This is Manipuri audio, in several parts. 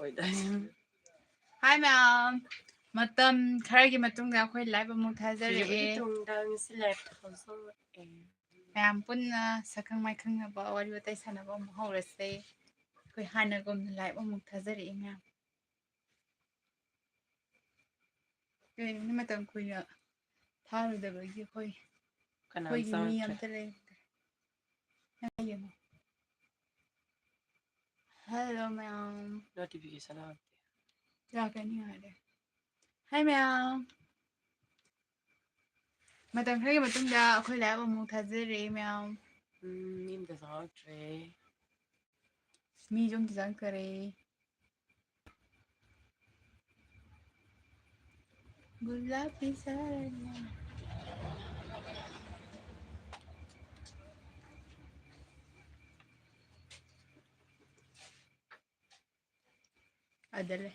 Hi ma'am. Matam kharagi matungda akhoi live amuk thazari tungdang si live thawso ma'am punna sakhang mai khangnaba wari watai sanaba amuk hourase akhoi hanagum live amuk thazari ma'am. Ni matam kuina tharudabagi akhoi akhoi mi amta lay. Hello ma'am. Notification out. Lakani hare. Hi ma'am. Matam kharagi matungda akhoi live amuk thazari ma'am. Mim da sautre. Mi jom design kare. Gulabi sarana. Adale.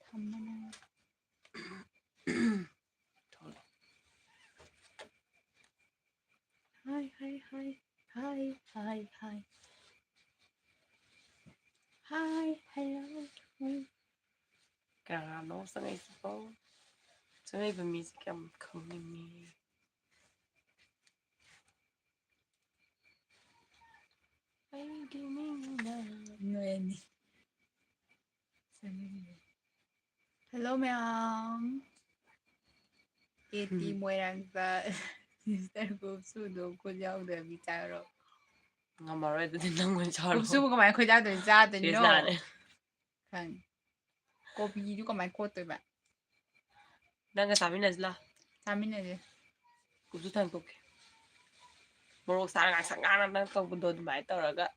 Thamana. Hi, hi, hi, hi, hi, hi. Hi, hello. Kano sangai sipo. Sangai ba music am kongni mi. Ay gaming na. No any. Hello, ma'am. Iti mo lang sa sister ko sudo ko yaw da bitaro. Ngamaroy da din nang man chalo. Ko subo ko mai ko yaw da za da no. Sane. Kan. Kopi du ko mai ko to ba. Nang sabi na sila. Samin na de. Kusu tang toke. Morok sangang nang tong bundo dumai tawraga.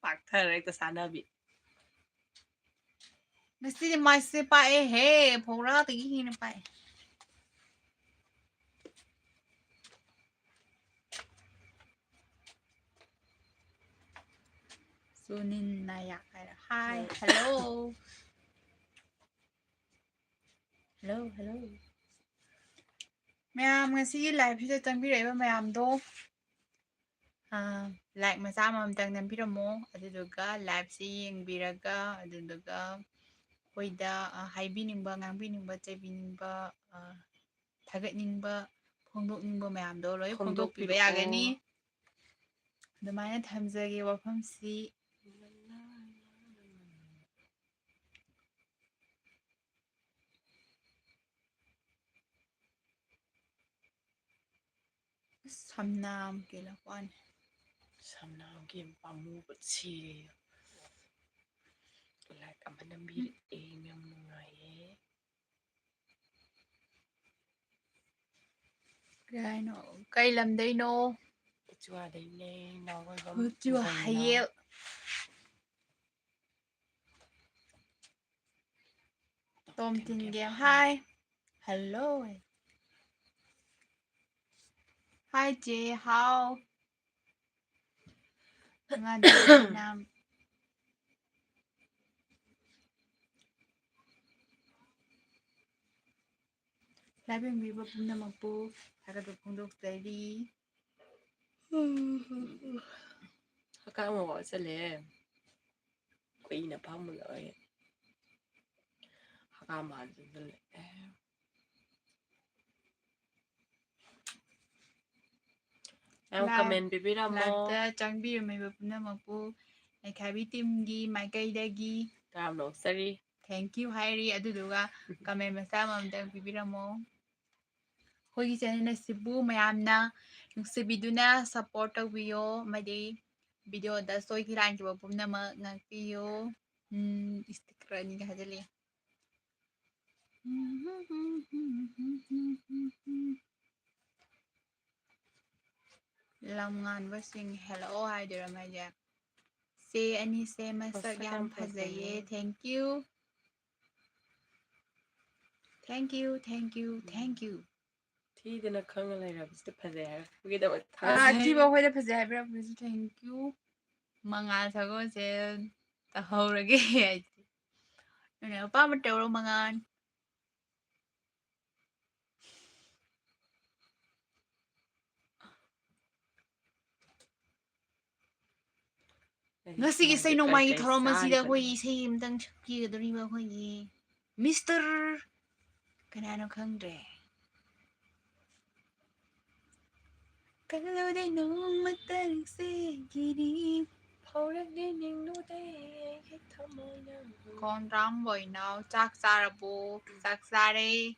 Pakthare ta sanabi. Nasi ni mai se pa e he. Phora ti hi na pa. Sunin nayak. Hi, hello. Hello, hello. Ma'am, ngasi live sida tangbirai ba ma'am do? Like masama amtang nambiramo aduduga live si yengbiraga aduduga hoida haibiningba ngangbiningba chebiningba thagatningba phongdokningba mayamdo loi phongdokpiba yagani adumaina thamjage wafamsi samnam kelakwan Samnam game pamu butsi. Like amanambir ngam nungaye. Gaino kay lamday no Chua dai ne nawai bam. chua hayel Tom Tin Game. Hi. Hello. Hi Jay, how? Nam. Labing biba puna magpo agad pundok steady. Haka mo sa le. Kuy na pa mo lai. Haka ma dun le. Em comment bibira mo. Labda changbir may puna magpo Neikhaibiteam gi maykaidagi. Tamno sari. Thank you Hairi aduduga comment masama amdang bibira mo. Hoy channel na Cebu mayamna nugsibiduna support tawbiyo madi video da soy kiran ki pumna ngakpiyo istikra ni hadali. Langan wasing hello hi Diramaja. Say any say masak yam fazaye. Thank you. Thank you, thank you, thank you. Ti dina khang lai ra bista phazay. We da tha. Ti ba hoy da phazay bra thank you. Mangal sago se tahawrage ai. Nè pa ma tawro mangan. Ngasi isay nomai thoroma sida koi isay amtang chakki gadori ba koi Mr. Kanano khangdre Kalode nong matang se giri Con rong bồi nào chắc xa ra bố chắc xa đây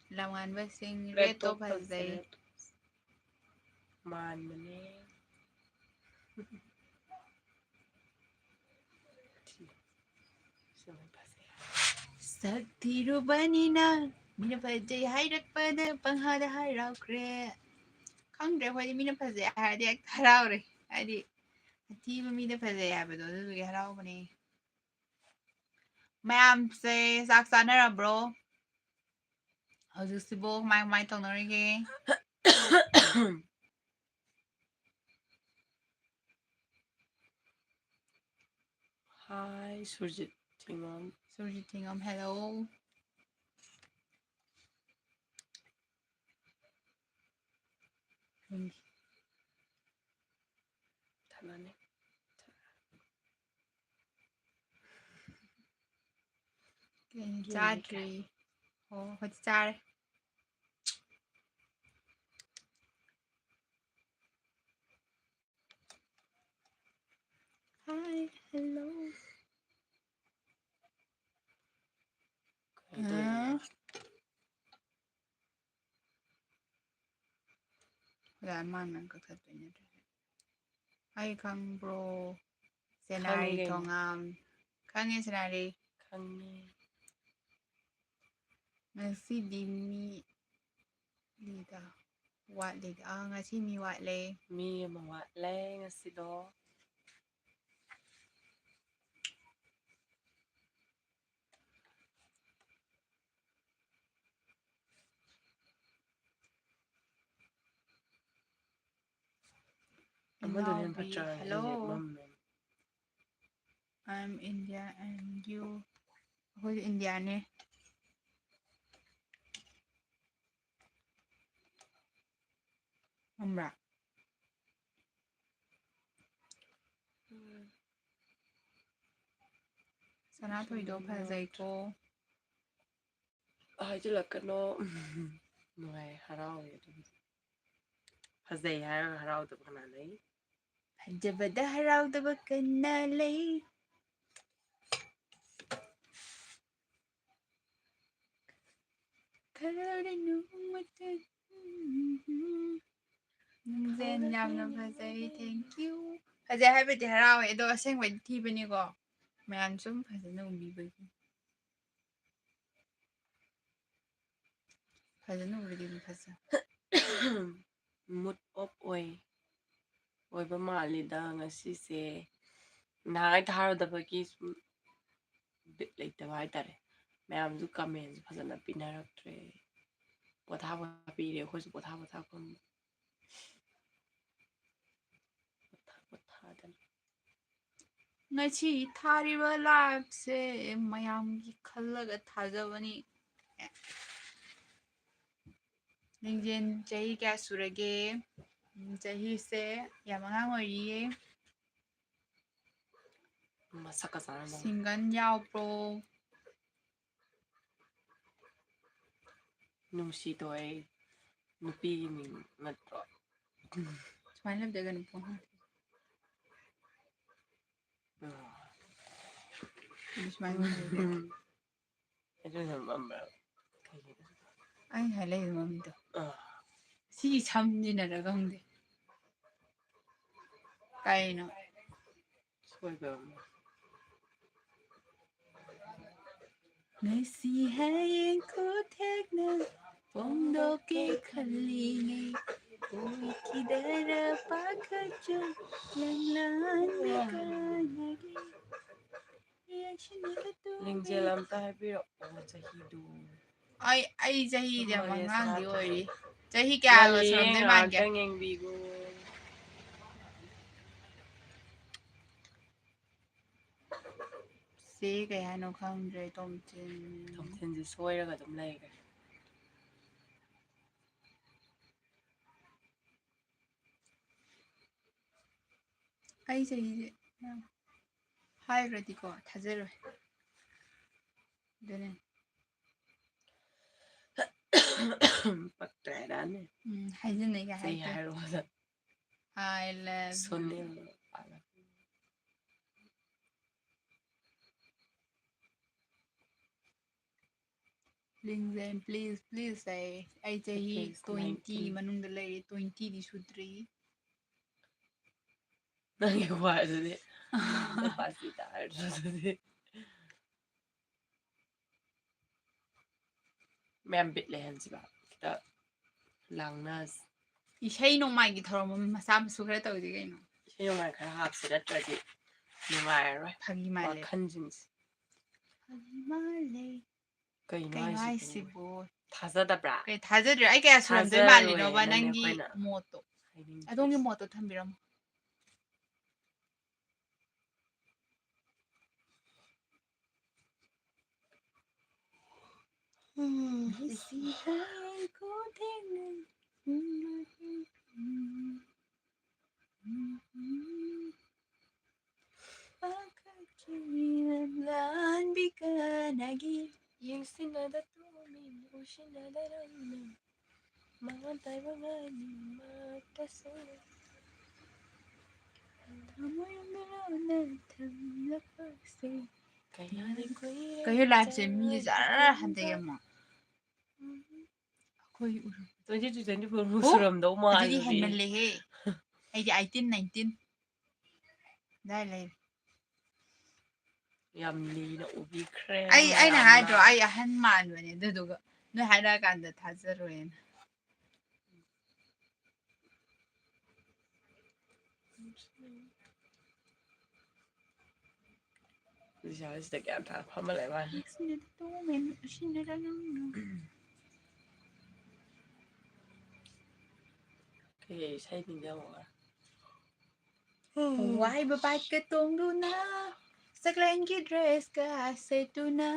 làm ngàn vệ sinh rét tốt phải dây man mane sắc thì ru bani na mina phải dây hay đất bờ đó bằng hai đã hai rau kre không để hoài mina phải dây hai đi hai rau rồi hai đi thì mà mina phải dây hai bữa đó rồi hai rau mà nè ma'am say sắc xa nè ra bro hꯧꯖꯤꯛ ꯁꯤꯕꯨ ꯀꯃꯥꯏ ꯀꯃꯥꯏ ꯇꯧꯅꯔꯤꯒꯦ Hi Surjit Tingom. Surjit Tingom, hello. Thanane. Chadri. Oh, what's that? Hi, hello. Wala man ang kakatwa niya. Ay, kang bro. Senari tongam. Kang yung senari? Kangi. Ngasi di mi lida. Wat lida. Ah, ngasi mi wat le. Mi mawat le ngasi do. Hello. I'm India and you. Who's Indian? Amra. Sana thoido phazai ko. Ai lakano. Nuai harau ya. Phazai harau to kana lai. Hajabada harau to kana lai. Kalode nong matang Lingjen yamna phazai, thank you. Phazai haibadi harau edo asengwai thibani ko. Mayam sum phazana ubibagi. Phazana ubidi phaza. Mood up oi ba malida ngasi se nai tharodabagi bit laitaba haitare mayam ju comment phazana pinaraktre pothaba pire khoi su pothaba khom pothadan ngasi thariba live se mayam gi khallaga thajabani Lingjen chahi kya surage chahi se yamangang oiriye masaka sana singan yaw pro nungsi to ai nupi ni natro smaila daga no po smaila I don't remember ai halai mami to si chamjina ra gangde kaino soiba ngasi hayen ko thekna pongdo ke khalinge koi kidara pakhacho langlan kanagi Lingjen lam ta haibiro chahi du ai chahi de mangang di oi chahi kya ga suram dai man ge bigo se kaya no khangdre tomchen ji soiraga dum laigare ꯑꯩ ꯆꯍꯤꯁꯦ ꯍꯥꯏꯈ꯭ꯔꯗꯤꯀꯣ ꯊꯥꯖꯔꯣꯏ ꯑꯗꯨꯅꯦ ꯄꯛꯇ꯭ꯔꯦꯗꯥꯅꯦ ꯍꯥꯏꯖꯤꯟꯅꯩꯒ ꯆꯍꯤ ꯍꯥꯏꯗꯦ ꯍꯥꯏꯔꯨꯕꯗ I love you ꯁꯣꯅꯤꯜ Lingjen please ꯑꯩ ꯆꯍꯤ 20 ꯃꯅꯨꯡꯗ ꯂꯩꯔꯤ 20ꯗꯤ ꯁꯨꯗ꯭ꯔꯤ ꯅꯪꯒꯤ ꯋꯥꯗꯨꯗꯤ ꯅꯄꯥꯁꯤ ꯇꯥꯔꯗꯨꯗꯤ ꯃꯌꯥꯝ ꯕꯤꯠ ꯂꯩꯍꯟꯁꯤꯕ ꯈꯤꯇ ꯂꯥꯡꯅꯁꯤ ꯏꯁꯩ ꯅꯣꯡꯃꯥꯏꯒꯤ ꯊꯧꯔꯝ ꯑꯃ ꯃꯆꯥ ꯃꯁꯨ ꯈꯔ ꯇꯧꯗꯤ ꯀꯩꯅꯣ ꯏꯁꯩ ꯅꯣꯡꯃꯥꯏ ꯈꯔ ꯍꯥꯞꯁꯤ ꯅꯠꯇ꯭ꯔꯗꯤ ꯅꯨꯡꯉꯥꯏꯔꯔꯣꯏ ꯐꯥꯒꯤ ꯃꯥꯜꯂꯦ ꯋꯥꯈꯟꯁꯤꯡꯁꯦ ꯐꯥꯒꯤ ꯃꯥꯜꯂꯦ ꯀꯩꯅꯣ ꯍꯥꯏꯁꯤꯕꯣ ꯊꯥꯖꯗꯕ꯭ꯔꯥ ꯀꯩ ꯊꯥꯖꯗ꯭ꯔꯦ ꯑꯩ ꯀꯌꯥ ꯁꯨꯔꯝꯗꯣꯏ ꯃꯥꯜꯂꯤꯅꯣꯕ ꯊꯥꯖꯔꯣꯏꯅꯅꯦ ꯅꯪꯒꯤ ꯑꯩꯈꯣꯏꯅ ꯃꯣꯠꯇꯣ ꯍꯥꯏꯅꯤꯡꯉꯤꯁꯦ ꯑꯗꯣꯝꯒꯤ ꯃꯣꯠꯇꯣ ꯊꯝꯕꯤꯔꯝꯃꯣ ꯌꯦꯡꯁꯤꯟꯅꯗ ꯇꯨꯃꯤꯟ ꯎꯁꯤꯟꯅꯗꯔꯝꯅ ꯃꯉꯣꯟ ꯇꯥꯏꯕ ꯉꯥꯅꯤꯃꯛꯇꯁꯨ ꯀꯩꯅꯣ ꯂꯥꯏꯐꯁꯦ ꯃꯤꯁꯦ ꯖꯔ ꯍꯟꯊꯩ ꯑꯃꯨꯛ ꯑꯩꯈꯣꯏ 22 24 ꯃꯨꯛ ꯁꯨꯔꯝꯗꯧ ꯑꯗꯨꯗꯤ ꯃꯥꯜꯂꯨꯔꯦ ꯍꯦꯟꯃꯜꯂꯦꯍꯦ ꯑꯩꯗꯤ 18 19 ꯑꯗꯥꯏ ꯂꯩ ꯌꯥꯝ ꯂꯤꯅ ꯎꯕꯤꯈ꯭ꯔꯦ ꯑꯩꯅ ꯃꯌꯥꯝꯅ ꯍꯥꯏꯗ꯭ꯔꯣ ꯑꯩ ꯑꯍꯟ ꯃꯥꯟꯕꯅꯦ ꯑꯗꯨꯗꯨꯒ ꯅꯣꯏ ꯍꯥꯏꯔꯛꯑꯀꯥꯟꯗ ꯊꯥꯖꯔꯣꯏꯅ ꯁꯤꯗ ꯒ꯭ꯌꯥꯟ ꯇꯥꯅ ꯐꯝꯃ ꯂꯩ ꯃꯥꯜꯂꯦ ꯀꯩ ꯏꯁꯩ ꯅꯤꯡꯖꯪꯉꯛꯑꯣꯔꯥ ꯑꯋꯥꯏꯕ ꯕꯥꯏꯛꯀ ꯇꯣꯡꯗꯨꯅ ꯁꯛꯂꯦꯟꯒꯤ ꯗ꯭ꯔꯦꯁꯀ ꯁꯦꯠꯇꯨꯅ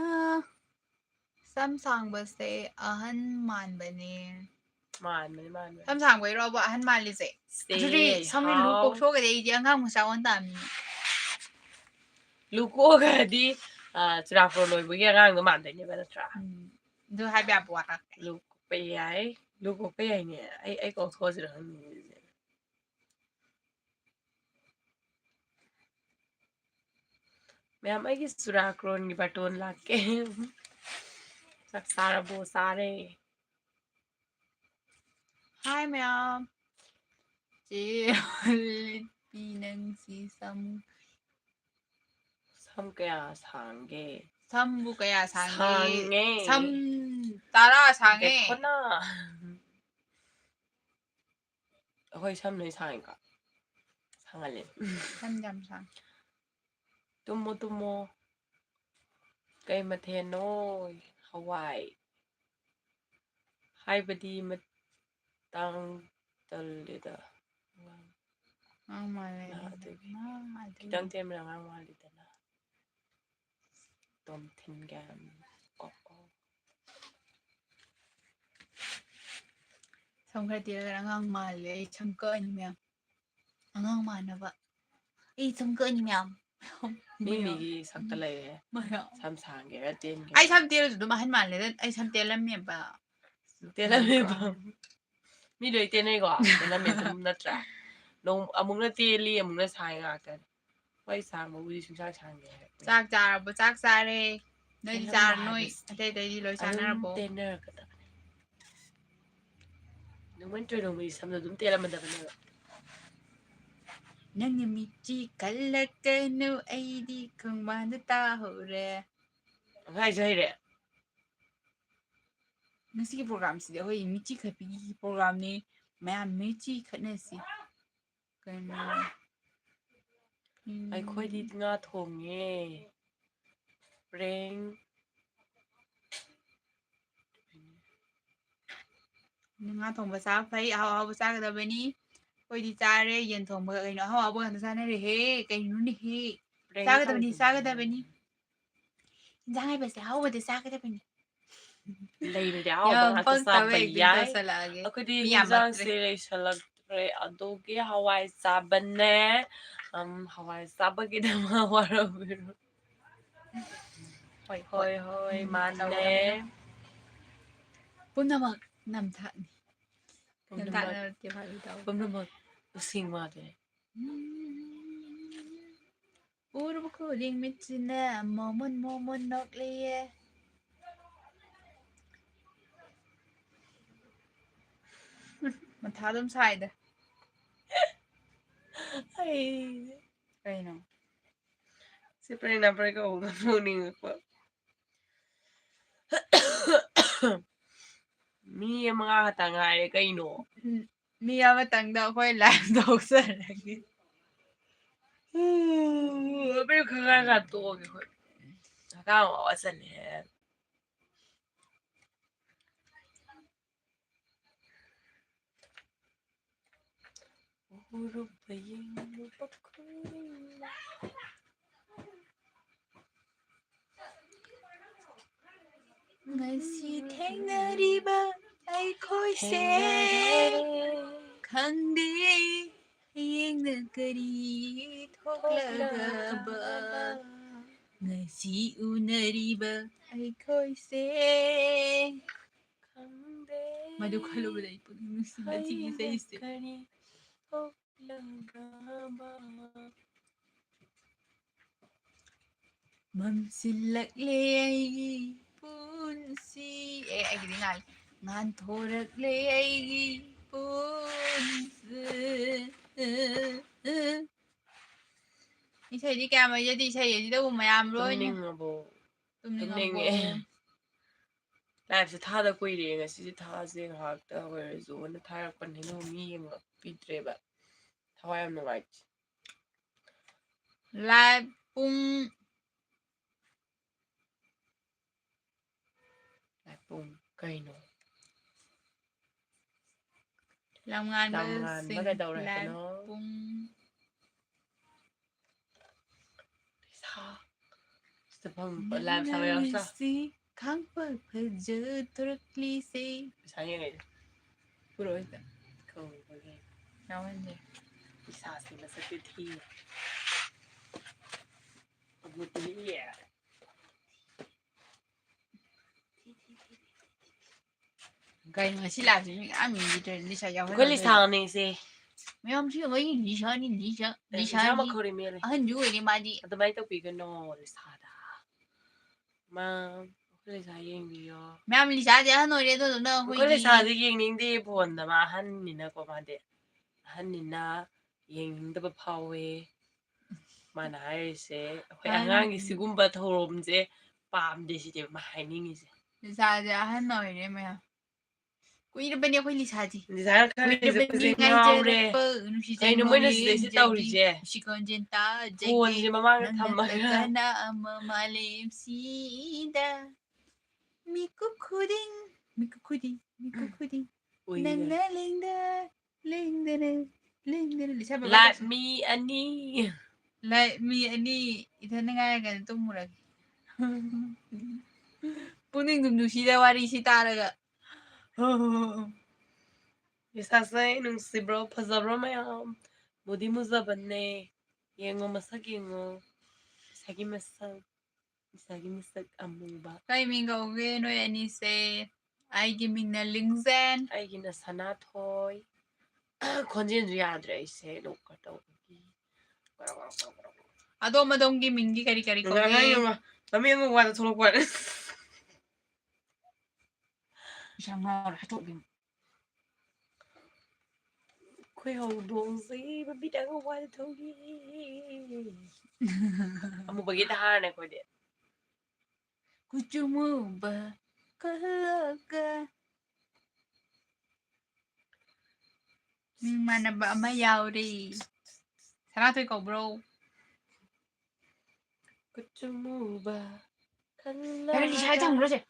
ꯁꯝ ꯁꯥꯡꯕꯁꯦ ꯑꯍꯟ ꯃꯥꯟꯕꯅꯦ ꯃꯥꯟꯕꯅꯤ ꯁꯝ ꯁꯥꯡꯕꯩꯔꯣꯕ ꯑꯍꯟ ꯃꯥꯜꯂꯤꯁꯦ ꯁꯦ ꯑꯗꯨꯗꯤ ꯁꯝꯁꯦ ꯂꯨ ꯍꯥꯎ ꯀꯣꯛꯊꯣꯛꯑꯒꯗꯤ ꯑꯩꯗꯤ ꯑꯉꯥꯡ ꯃꯆꯥ ꯑꯣꯟ ꯇꯥꯕꯅꯤꯅꯦ ꯂꯨ ꯀꯣꯛꯑꯒꯗꯤ ꯆꯨꯔꯥꯀꯣꯔꯣꯟ ꯂꯣꯏꯕꯒꯤ ꯑꯉꯥꯡꯗꯣ ꯃꯥꯟꯗꯣꯏꯅꯦꯕ ꯅꯠꯇ꯭ꯔꯥ ꯑꯗꯨ ꯍꯥꯏꯕ ꯌꯥꯕ ꯋꯥꯔ ꯂꯨ ꯀꯣꯛꯄ ꯌꯥꯏ ꯂꯨ ꯀꯣꯛꯄ ꯌꯥꯏꯅꯦ ꯑꯩ ꯀꯣꯛꯊꯣꯛꯑꯁꯤꯔ ꯈꯪꯗꯦ ꯃꯌꯥꯝ ꯑꯩꯒꯤ ꯆꯨꯔꯥꯀꯣꯔꯣꯟꯒꯤ ꯕꯥꯔꯇꯣꯟ ꯂꯥꯛꯀꯦ ꯆꯥꯛ ꯆꯥꯔꯕꯣ ꯆꯥꯔꯦ ꯍꯥꯏ ꯃꯌꯥꯝ ꯆꯦ ꯂꯤꯠꯄꯤ ꯅꯪꯁꯤ ꯁꯝ ꯁꯝ ꯀꯌꯥ ꯁꯥꯡꯒꯦ ꯁꯝꯕꯨ ꯀꯌꯥ ꯁꯥꯡꯒꯦ ꯁꯥꯡꯉꯦ ꯁꯝ 10 ꯁꯥꯡꯉꯦ ꯗꯦꯈꯣꯅ ꯑꯩꯈꯣꯏ ꯁꯝ ꯂꯣꯏ ꯁꯥꯡꯉꯤꯀꯣ ꯁꯥꯡꯍꯜꯂꯦ ꯁꯝ ꯌꯥꯝ ꯁꯥꯡꯉꯦ ꯇꯨꯝꯃꯣ ꯇꯨꯝꯃꯣ ꯀꯩ ꯃꯊꯦꯜꯅꯣ ꯍꯋꯥꯏ ꯍꯥꯏꯕꯗꯤ ꯃꯇꯥꯡ ꯇꯜꯂꯦꯗ ꯑꯗꯨꯒꯤ ꯈꯤꯇꯪ ꯇꯦꯟꯕꯅ ꯑꯉꯥꯡ ꯃꯥꯜꯂꯤꯗꯅ ꯇꯣꯝꯊꯤꯟꯒꯦꯝ ꯁꯝ ꯈꯔ ꯇꯦꯜꯂꯒ ꯑꯉꯥꯡ ꯃꯥꯜꯂꯦ ꯑꯩ ꯁꯝ ꯀꯛꯑꯅꯤ ꯃꯌꯥꯝ ꯑꯉꯥꯡ ꯃꯥꯟꯅꯕ ꯑꯩ ꯁꯝ ꯀꯛꯑꯅꯤ ꯃꯌꯥꯝ ꯃꯤ ꯃꯤꯒꯤ ꯁꯛꯇ ꯂꯩꯔꯦ ꯁꯝ ꯁꯥꯡꯒꯦꯔꯥ ꯑꯩ ꯇꯦꯟꯒꯦꯔꯥ ꯁꯝ ꯇꯦꯜꯂꯁꯨ ꯑꯗꯨꯝ ꯑꯍꯟ ꯃꯥꯜꯂꯦꯗ ꯑꯩ ꯁꯝ ꯇꯦꯜꯂꯝꯃꯦꯕ ꯇꯦꯜꯂꯝꯃꯦꯕ ꯃꯤ ꯂꯣꯏ ꯇꯦꯟꯅꯩꯀꯣ ꯇꯦꯜꯂꯝꯃꯦ ꯑꯗꯨꯝ ꯅꯠꯇ꯭ꯔꯥ ꯑꯃꯨꯛꯅ ꯇꯦꯜꯂꯤ ꯑꯃꯨꯛꯅ ꯁꯥꯡꯉꯤ ꯉꯥꯛꯇꯅꯤ ꯍꯣꯏ ꯁꯥꯡꯕꯕꯨꯗꯤ ꯁꯨꯡꯁꯥꯡ ꯁꯥꯡꯗꯦ ꯍꯥꯏꯔꯛꯄ ꯌꯥꯏ ꯆꯥꯛ ꯆꯥꯔꯕꯣ ꯆꯥꯛ ꯆꯥꯔꯦ ꯅꯣꯏꯗꯤ ꯇꯦꯜꯂꯝꯕ ꯅꯣꯏ ꯍꯥꯏꯕꯁꯤꯗꯤ ꯑꯇꯩ ꯑꯇꯩꯗꯤ ꯂꯣꯏ ꯑꯗꯨꯝ ꯆꯥꯅꯔꯕꯣ ꯇꯦꯟꯅꯔꯛꯀꯗꯕꯅꯤ ꯅꯣꯡꯃꯩ ꯅꯣꯡꯃꯒꯤ ꯁꯝꯗꯣ ꯑꯗꯨꯝ ꯇꯦꯜꯂꯝꯃꯗꯕꯅꯦꯕ ꯅꯪꯅ ꯃꯤꯠꯆꯤ ꯀꯜꯂꯛꯀꯅꯨ ꯑꯩꯗꯤ ꯈꯣꯡꯕꯥꯟꯗ ꯇꯥꯍꯧꯔꯦ ꯍꯥꯏꯁꯨ ꯍꯩꯔꯦ ꯉꯁꯤꯒꯤ ꯄ꯭ꯔꯣꯒ꯭ꯔꯥꯝꯁꯤꯗꯤ ꯑꯩꯈꯣꯏ ꯃꯤꯠꯆꯤ ꯈꯠꯄꯤꯒꯤ ꯄ꯭ꯔꯣꯒ꯭ꯔꯥꯝꯅꯤ ꯃꯌꯥꯝ ꯃꯤꯠꯆꯤ ꯈꯠꯅꯁꯤ ꯀꯩꯅꯣ ꯑꯩꯈꯣꯏꯗꯤ ꯉꯥ ꯊꯣꯡꯉꯦ ꯄ꯭ꯔꯦꯡ ꯉꯥ ꯊꯣꯡꯕ ꯆꯥꯕ ꯐꯩ ꯑꯍꯥꯎ ꯑꯍꯥꯎꯕ ꯆꯥꯒꯗꯕꯅꯤ ꯑꯩꯈꯣꯏꯗꯤ ꯆꯥꯔꯦ ꯌꯦꯟ ꯊꯣꯡꯕꯒ ꯀꯩꯅꯣ ꯑꯍꯥꯎ ꯑꯍꯥꯎꯕ ꯉꯥꯛꯇ ꯆꯥꯅꯔꯦꯍꯦ ꯀꯩꯅꯣꯅꯦꯍꯦ ꯄ꯭ꯔꯦꯡ ꯆꯥꯒꯗꯕꯅꯤ ꯇꯧꯔꯤꯕꯅꯤ ꯆꯥꯒꯗꯕꯅꯤ ꯏꯟꯖꯥꯡ ꯍꯥꯏꯕꯁꯦ ꯑꯍꯥꯎꯕꯗ ꯆꯥꯒꯗꯕꯅꯤ ꯂꯩꯔꯗꯤ ꯑꯍꯥꯎꯕ ꯌꯥꯝ ꯉꯥꯛꯇ ꯄꯛꯇꯕ ꯆꯥꯕ ꯑꯦꯛꯇꯤꯡ ꯌꯥꯏ ꯇꯧꯁꯜꯂꯛꯑꯒꯦ ꯑꯩꯈꯣꯏꯗꯤ ꯃꯤ ꯌꯥꯝꯃꯛꯇ꯭ꯔꯦ ꯍꯤꯟꯖꯥꯡꯁꯦ ꯂꯩꯁꯜꯂꯛꯇ꯭ꯔꯦ ꯑꯗꯨꯒꯤ ꯍꯋꯥꯏ ꯆꯥꯕꯅꯦ hawai sabagidama warabiru. Hoi Hoi mane. Punamak namthani. Punamak. Namthana tiwari daw. Punamak using mate. Urubuko ling michina momon nokliye. Mathadum side. I know. Sipre na pre ko morning ko. Mi mga katangay kaino. Mi amatang daw ko live daw sa lagi. Pero kakato ko. Nakakawasan eh. Ngasi thengnariba aikhoi se khangde yengna kari thoklagaba ngasi unariba aikhoi se madu khalubada ipu nusinda chigi saise mamsilakle aigi punsi aigi dingal ngan thorakle aigi punsi isai di kaya mai jadi isai di daw mayam loi nya tumningabo Live thada kuire ngasi thase hakta oiresu na tharakpan hino mi yenga pitreba thawai yam nungai live pung kaino lamngan ba ba daura live no pung sa stepang live sa ya sa si khang pa phaj thorakli se sanya ngai puro ita ko bagi nawan je isa se na sa thi abu ti ya gai ngasi live ji ami ji lisa ya ko li sa ni se mayam si ngai lisa ma khori mele ahan ju ni ma di adamai to pi ga no li sa da ma ko li sa yeng bi yo mayam lisa de ahan oi re do na hoi ko li sa de yeng ning de bon da ma han ni na ko ma de han ni na yeng ning da ba phawe mana haise hoi angang gi sigumba thorom je pam de si de ma haining ise lisa de ahan oi re mayam kuirabani akhoi lisa ji design khari je kuzing ngawre kai no moina side si tawrije shikonjenta phone je mamang thamma kana ama malem sida miku khuding nangna lengda lisa ba like me ani like me ani ithana ngai ga tumurag puning dum nushida wari si taraga Isasay nung si bro phazabro mayam budi muzabane yengo masak yengo isagi masak amuba kai minga oge no ani se ai gi mingna Lingjen ai gina sana thoi khonjin ri yadre ise lokka tawki adom gi mingi kari ko ge nami yengo wada tholo kwa shangar hato bi khoi ho dong si ba bi da wada thogi amu bagi da har ne ko de kuchumu ba kaga min mana ba ama yauri sana toi ko bro kuchumu ba pero li sai jang bro je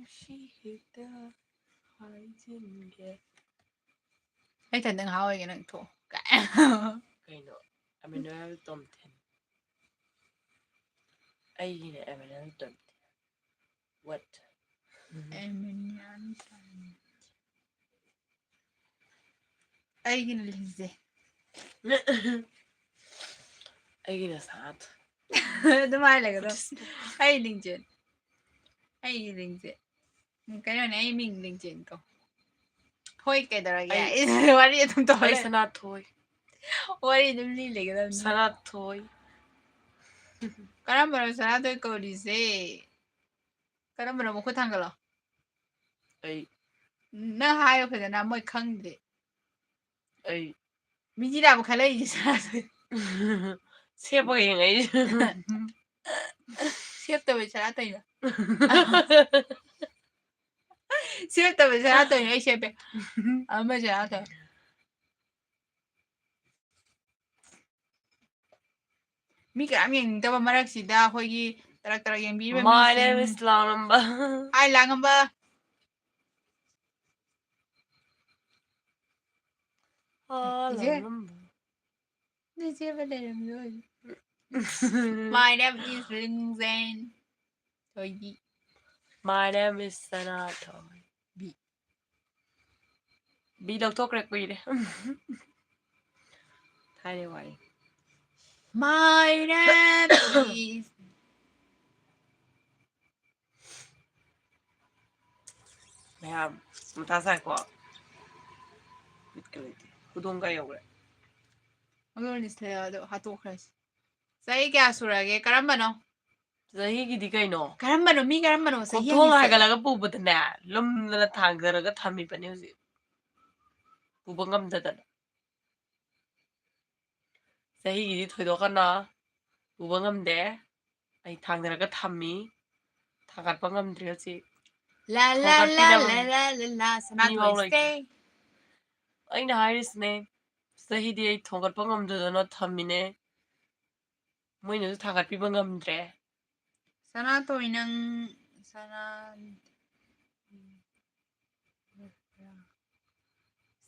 Shihita Haijinge ai tan dang hao ge nang tho ka Kaino Aminal Tomten Aigine Aminal Tomten What? eminian ai gin lise ꯑꯩꯒꯤꯅ ꯁꯥꯠ ꯑꯗꯨꯃꯥꯏꯅ ꯂꯩꯒꯗꯣ ꯑꯩ ꯂꯤꯡꯖꯦꯟ ꯑꯩꯒꯤ ꯂꯤꯡꯖꯦꯟ ꯀꯩꯅꯣꯅꯦ ꯑꯩ ꯃꯤꯡ ꯂꯤꯡꯖꯦꯟ ꯀꯣ ꯍꯣꯏ ꯀꯩꯗꯧꯔꯒꯦ ꯋꯥꯔꯤ ꯑꯗꯨꯝ ꯑꯩ ꯇꯧꯔꯦ ꯁꯅꯥꯊꯣꯏ ꯋꯥꯔꯤ ꯑꯗꯨꯝ ꯂꯤ ꯂꯩꯒꯗꯕꯅꯤ ꯁꯅꯥꯊꯣꯏ ꯀꯔꯝꯕꯅꯣ ꯁꯅꯥꯊꯣꯏ ꯀꯧꯔꯤꯁꯦ ꯀꯔꯝꯕꯅꯣ ꯃꯈꯨꯠ ꯊꯥꯡꯒꯠꯂꯣ ꯑꯩ ꯅꯪ ꯍꯥꯏꯌꯣ ꯐꯖꯅ ꯃꯣꯏ ꯈꯪꯗꯦ ꯑꯩ ꯃꯤꯖꯤꯔꯥꯕꯨ ꯈꯜꯂꯛꯏꯁꯦ ꯁꯅꯥꯊꯣꯏ ꯁꯦꯞꯄꯒ ꯌꯦꯡꯉꯛꯏꯁꯦ ꯁꯦꯞꯇꯕꯩ ꯁꯅꯥꯊꯣꯏꯅ ꯁꯦꯞꯇꯕꯩ ꯁꯅꯥꯊꯣꯏꯅ ꯑꯩ ꯁꯦꯞꯄꯦ ꯑꯃ ꯁꯅꯥꯊꯣꯏ ꯃꯤ ꯀꯌꯥꯝ ꯌꯦꯡꯅꯤꯡꯗꯕ ꯃꯔꯛꯁꯤꯗ ꯑꯩꯈꯣꯏꯒꯤ ꯇꯔꯛ ꯇꯔꯛ ꯌꯦꯡꯕꯤꯔꯤꯕ My ꯃꯤꯁꯤꯡ name is ꯂꯥꯡꯉꯝꯕ ꯍꯥꯏ ꯂꯥꯡꯉꯝꯕ ꯏꯆꯦ ꯂꯥꯡꯉꯝꯕ ꯏꯆꯦꯕ ꯂꯩꯔꯝꯃꯤ My name is Lingjen ꯊꯣꯏꯕꯤ My name is Sanathoi B ꯂꯧꯊꯣꯛꯈ꯭ꯔꯦ ꯀꯨꯏꯔꯦ ꯊꯥꯏꯅ ꯋꯥꯔꯤ My name is ꯃꯌꯥꯝ ꯃꯊꯥ ꯁꯥꯏꯀꯣ ꯕꯤꯠꯀ ꯂꯩꯇꯦ ꯍꯧꯗꯣꯡꯒ ꯌꯧꯈ꯭ꯔꯦ ꯑꯗꯨ ꯂꯤꯁꯇ ꯍꯥꯠꯇꯣꯛꯈ꯭ꯔꯁꯤ ꯆꯍꯤ ꯀꯌꯥ ꯁꯨꯔꯒꯦ ꯀꯔꯝꯕꯅꯣ ꯆꯍꯤꯒꯤꯗꯤ ꯀꯩꯅꯣ ꯀꯔꯝꯕꯅꯣ ꯃꯤ ꯀꯔꯝꯕꯅꯣ ꯆꯍꯤ ꯈꯣꯛꯊꯣꯡ ꯍꯪꯉꯤꯁꯦ ꯍꯥꯏꯒꯠꯂꯒ ꯄꯨꯕꯗꯅꯦ ꯂꯨꯝꯗꯅ ꯊꯥꯡꯊꯔꯒ ꯊꯝꯃꯤꯕꯅꯤ ꯍꯧꯖꯤꯛ ꯄꯨꯕ ꯉꯝꯗꯗꯅ ꯆꯍꯤꯒꯤꯗꯤ ꯊꯣꯏꯗꯣꯛꯀꯅ ꯄꯨꯕ ꯉꯝꯗꯦ ꯑꯩ ꯊꯥꯡꯊꯔꯒ ꯊꯝꯃꯤ ꯊꯥꯡꯒꯠꯄ ꯉꯝꯗ꯭ꯔꯤ ꯍꯧꯖꯤꯛ La la la ꯊꯣꯡꯒꯠꯄꯤꯅꯕ la la la la ꯃꯤꯐꯥꯎ ꯁꯅꯥꯊꯣꯏꯁꯦ ꯂꯩꯇ꯭ꯔꯦ ꯑꯩꯅ ꯍꯥꯏꯔꯤꯁꯤꯅꯦ ꯆꯍꯤꯗꯤ ꯑꯩ ꯊꯣꯡꯒꯠꯄ ꯉꯝꯗꯗꯅ ꯊꯝꯃꯤꯅꯦ ꯃꯣꯏꯅꯁꯨ ꯊꯥꯡꯒꯠꯄꯤꯕ ꯉꯝꯗ꯭ꯔꯦ ꯁꯅꯥꯊꯣꯏ ꯅꯪ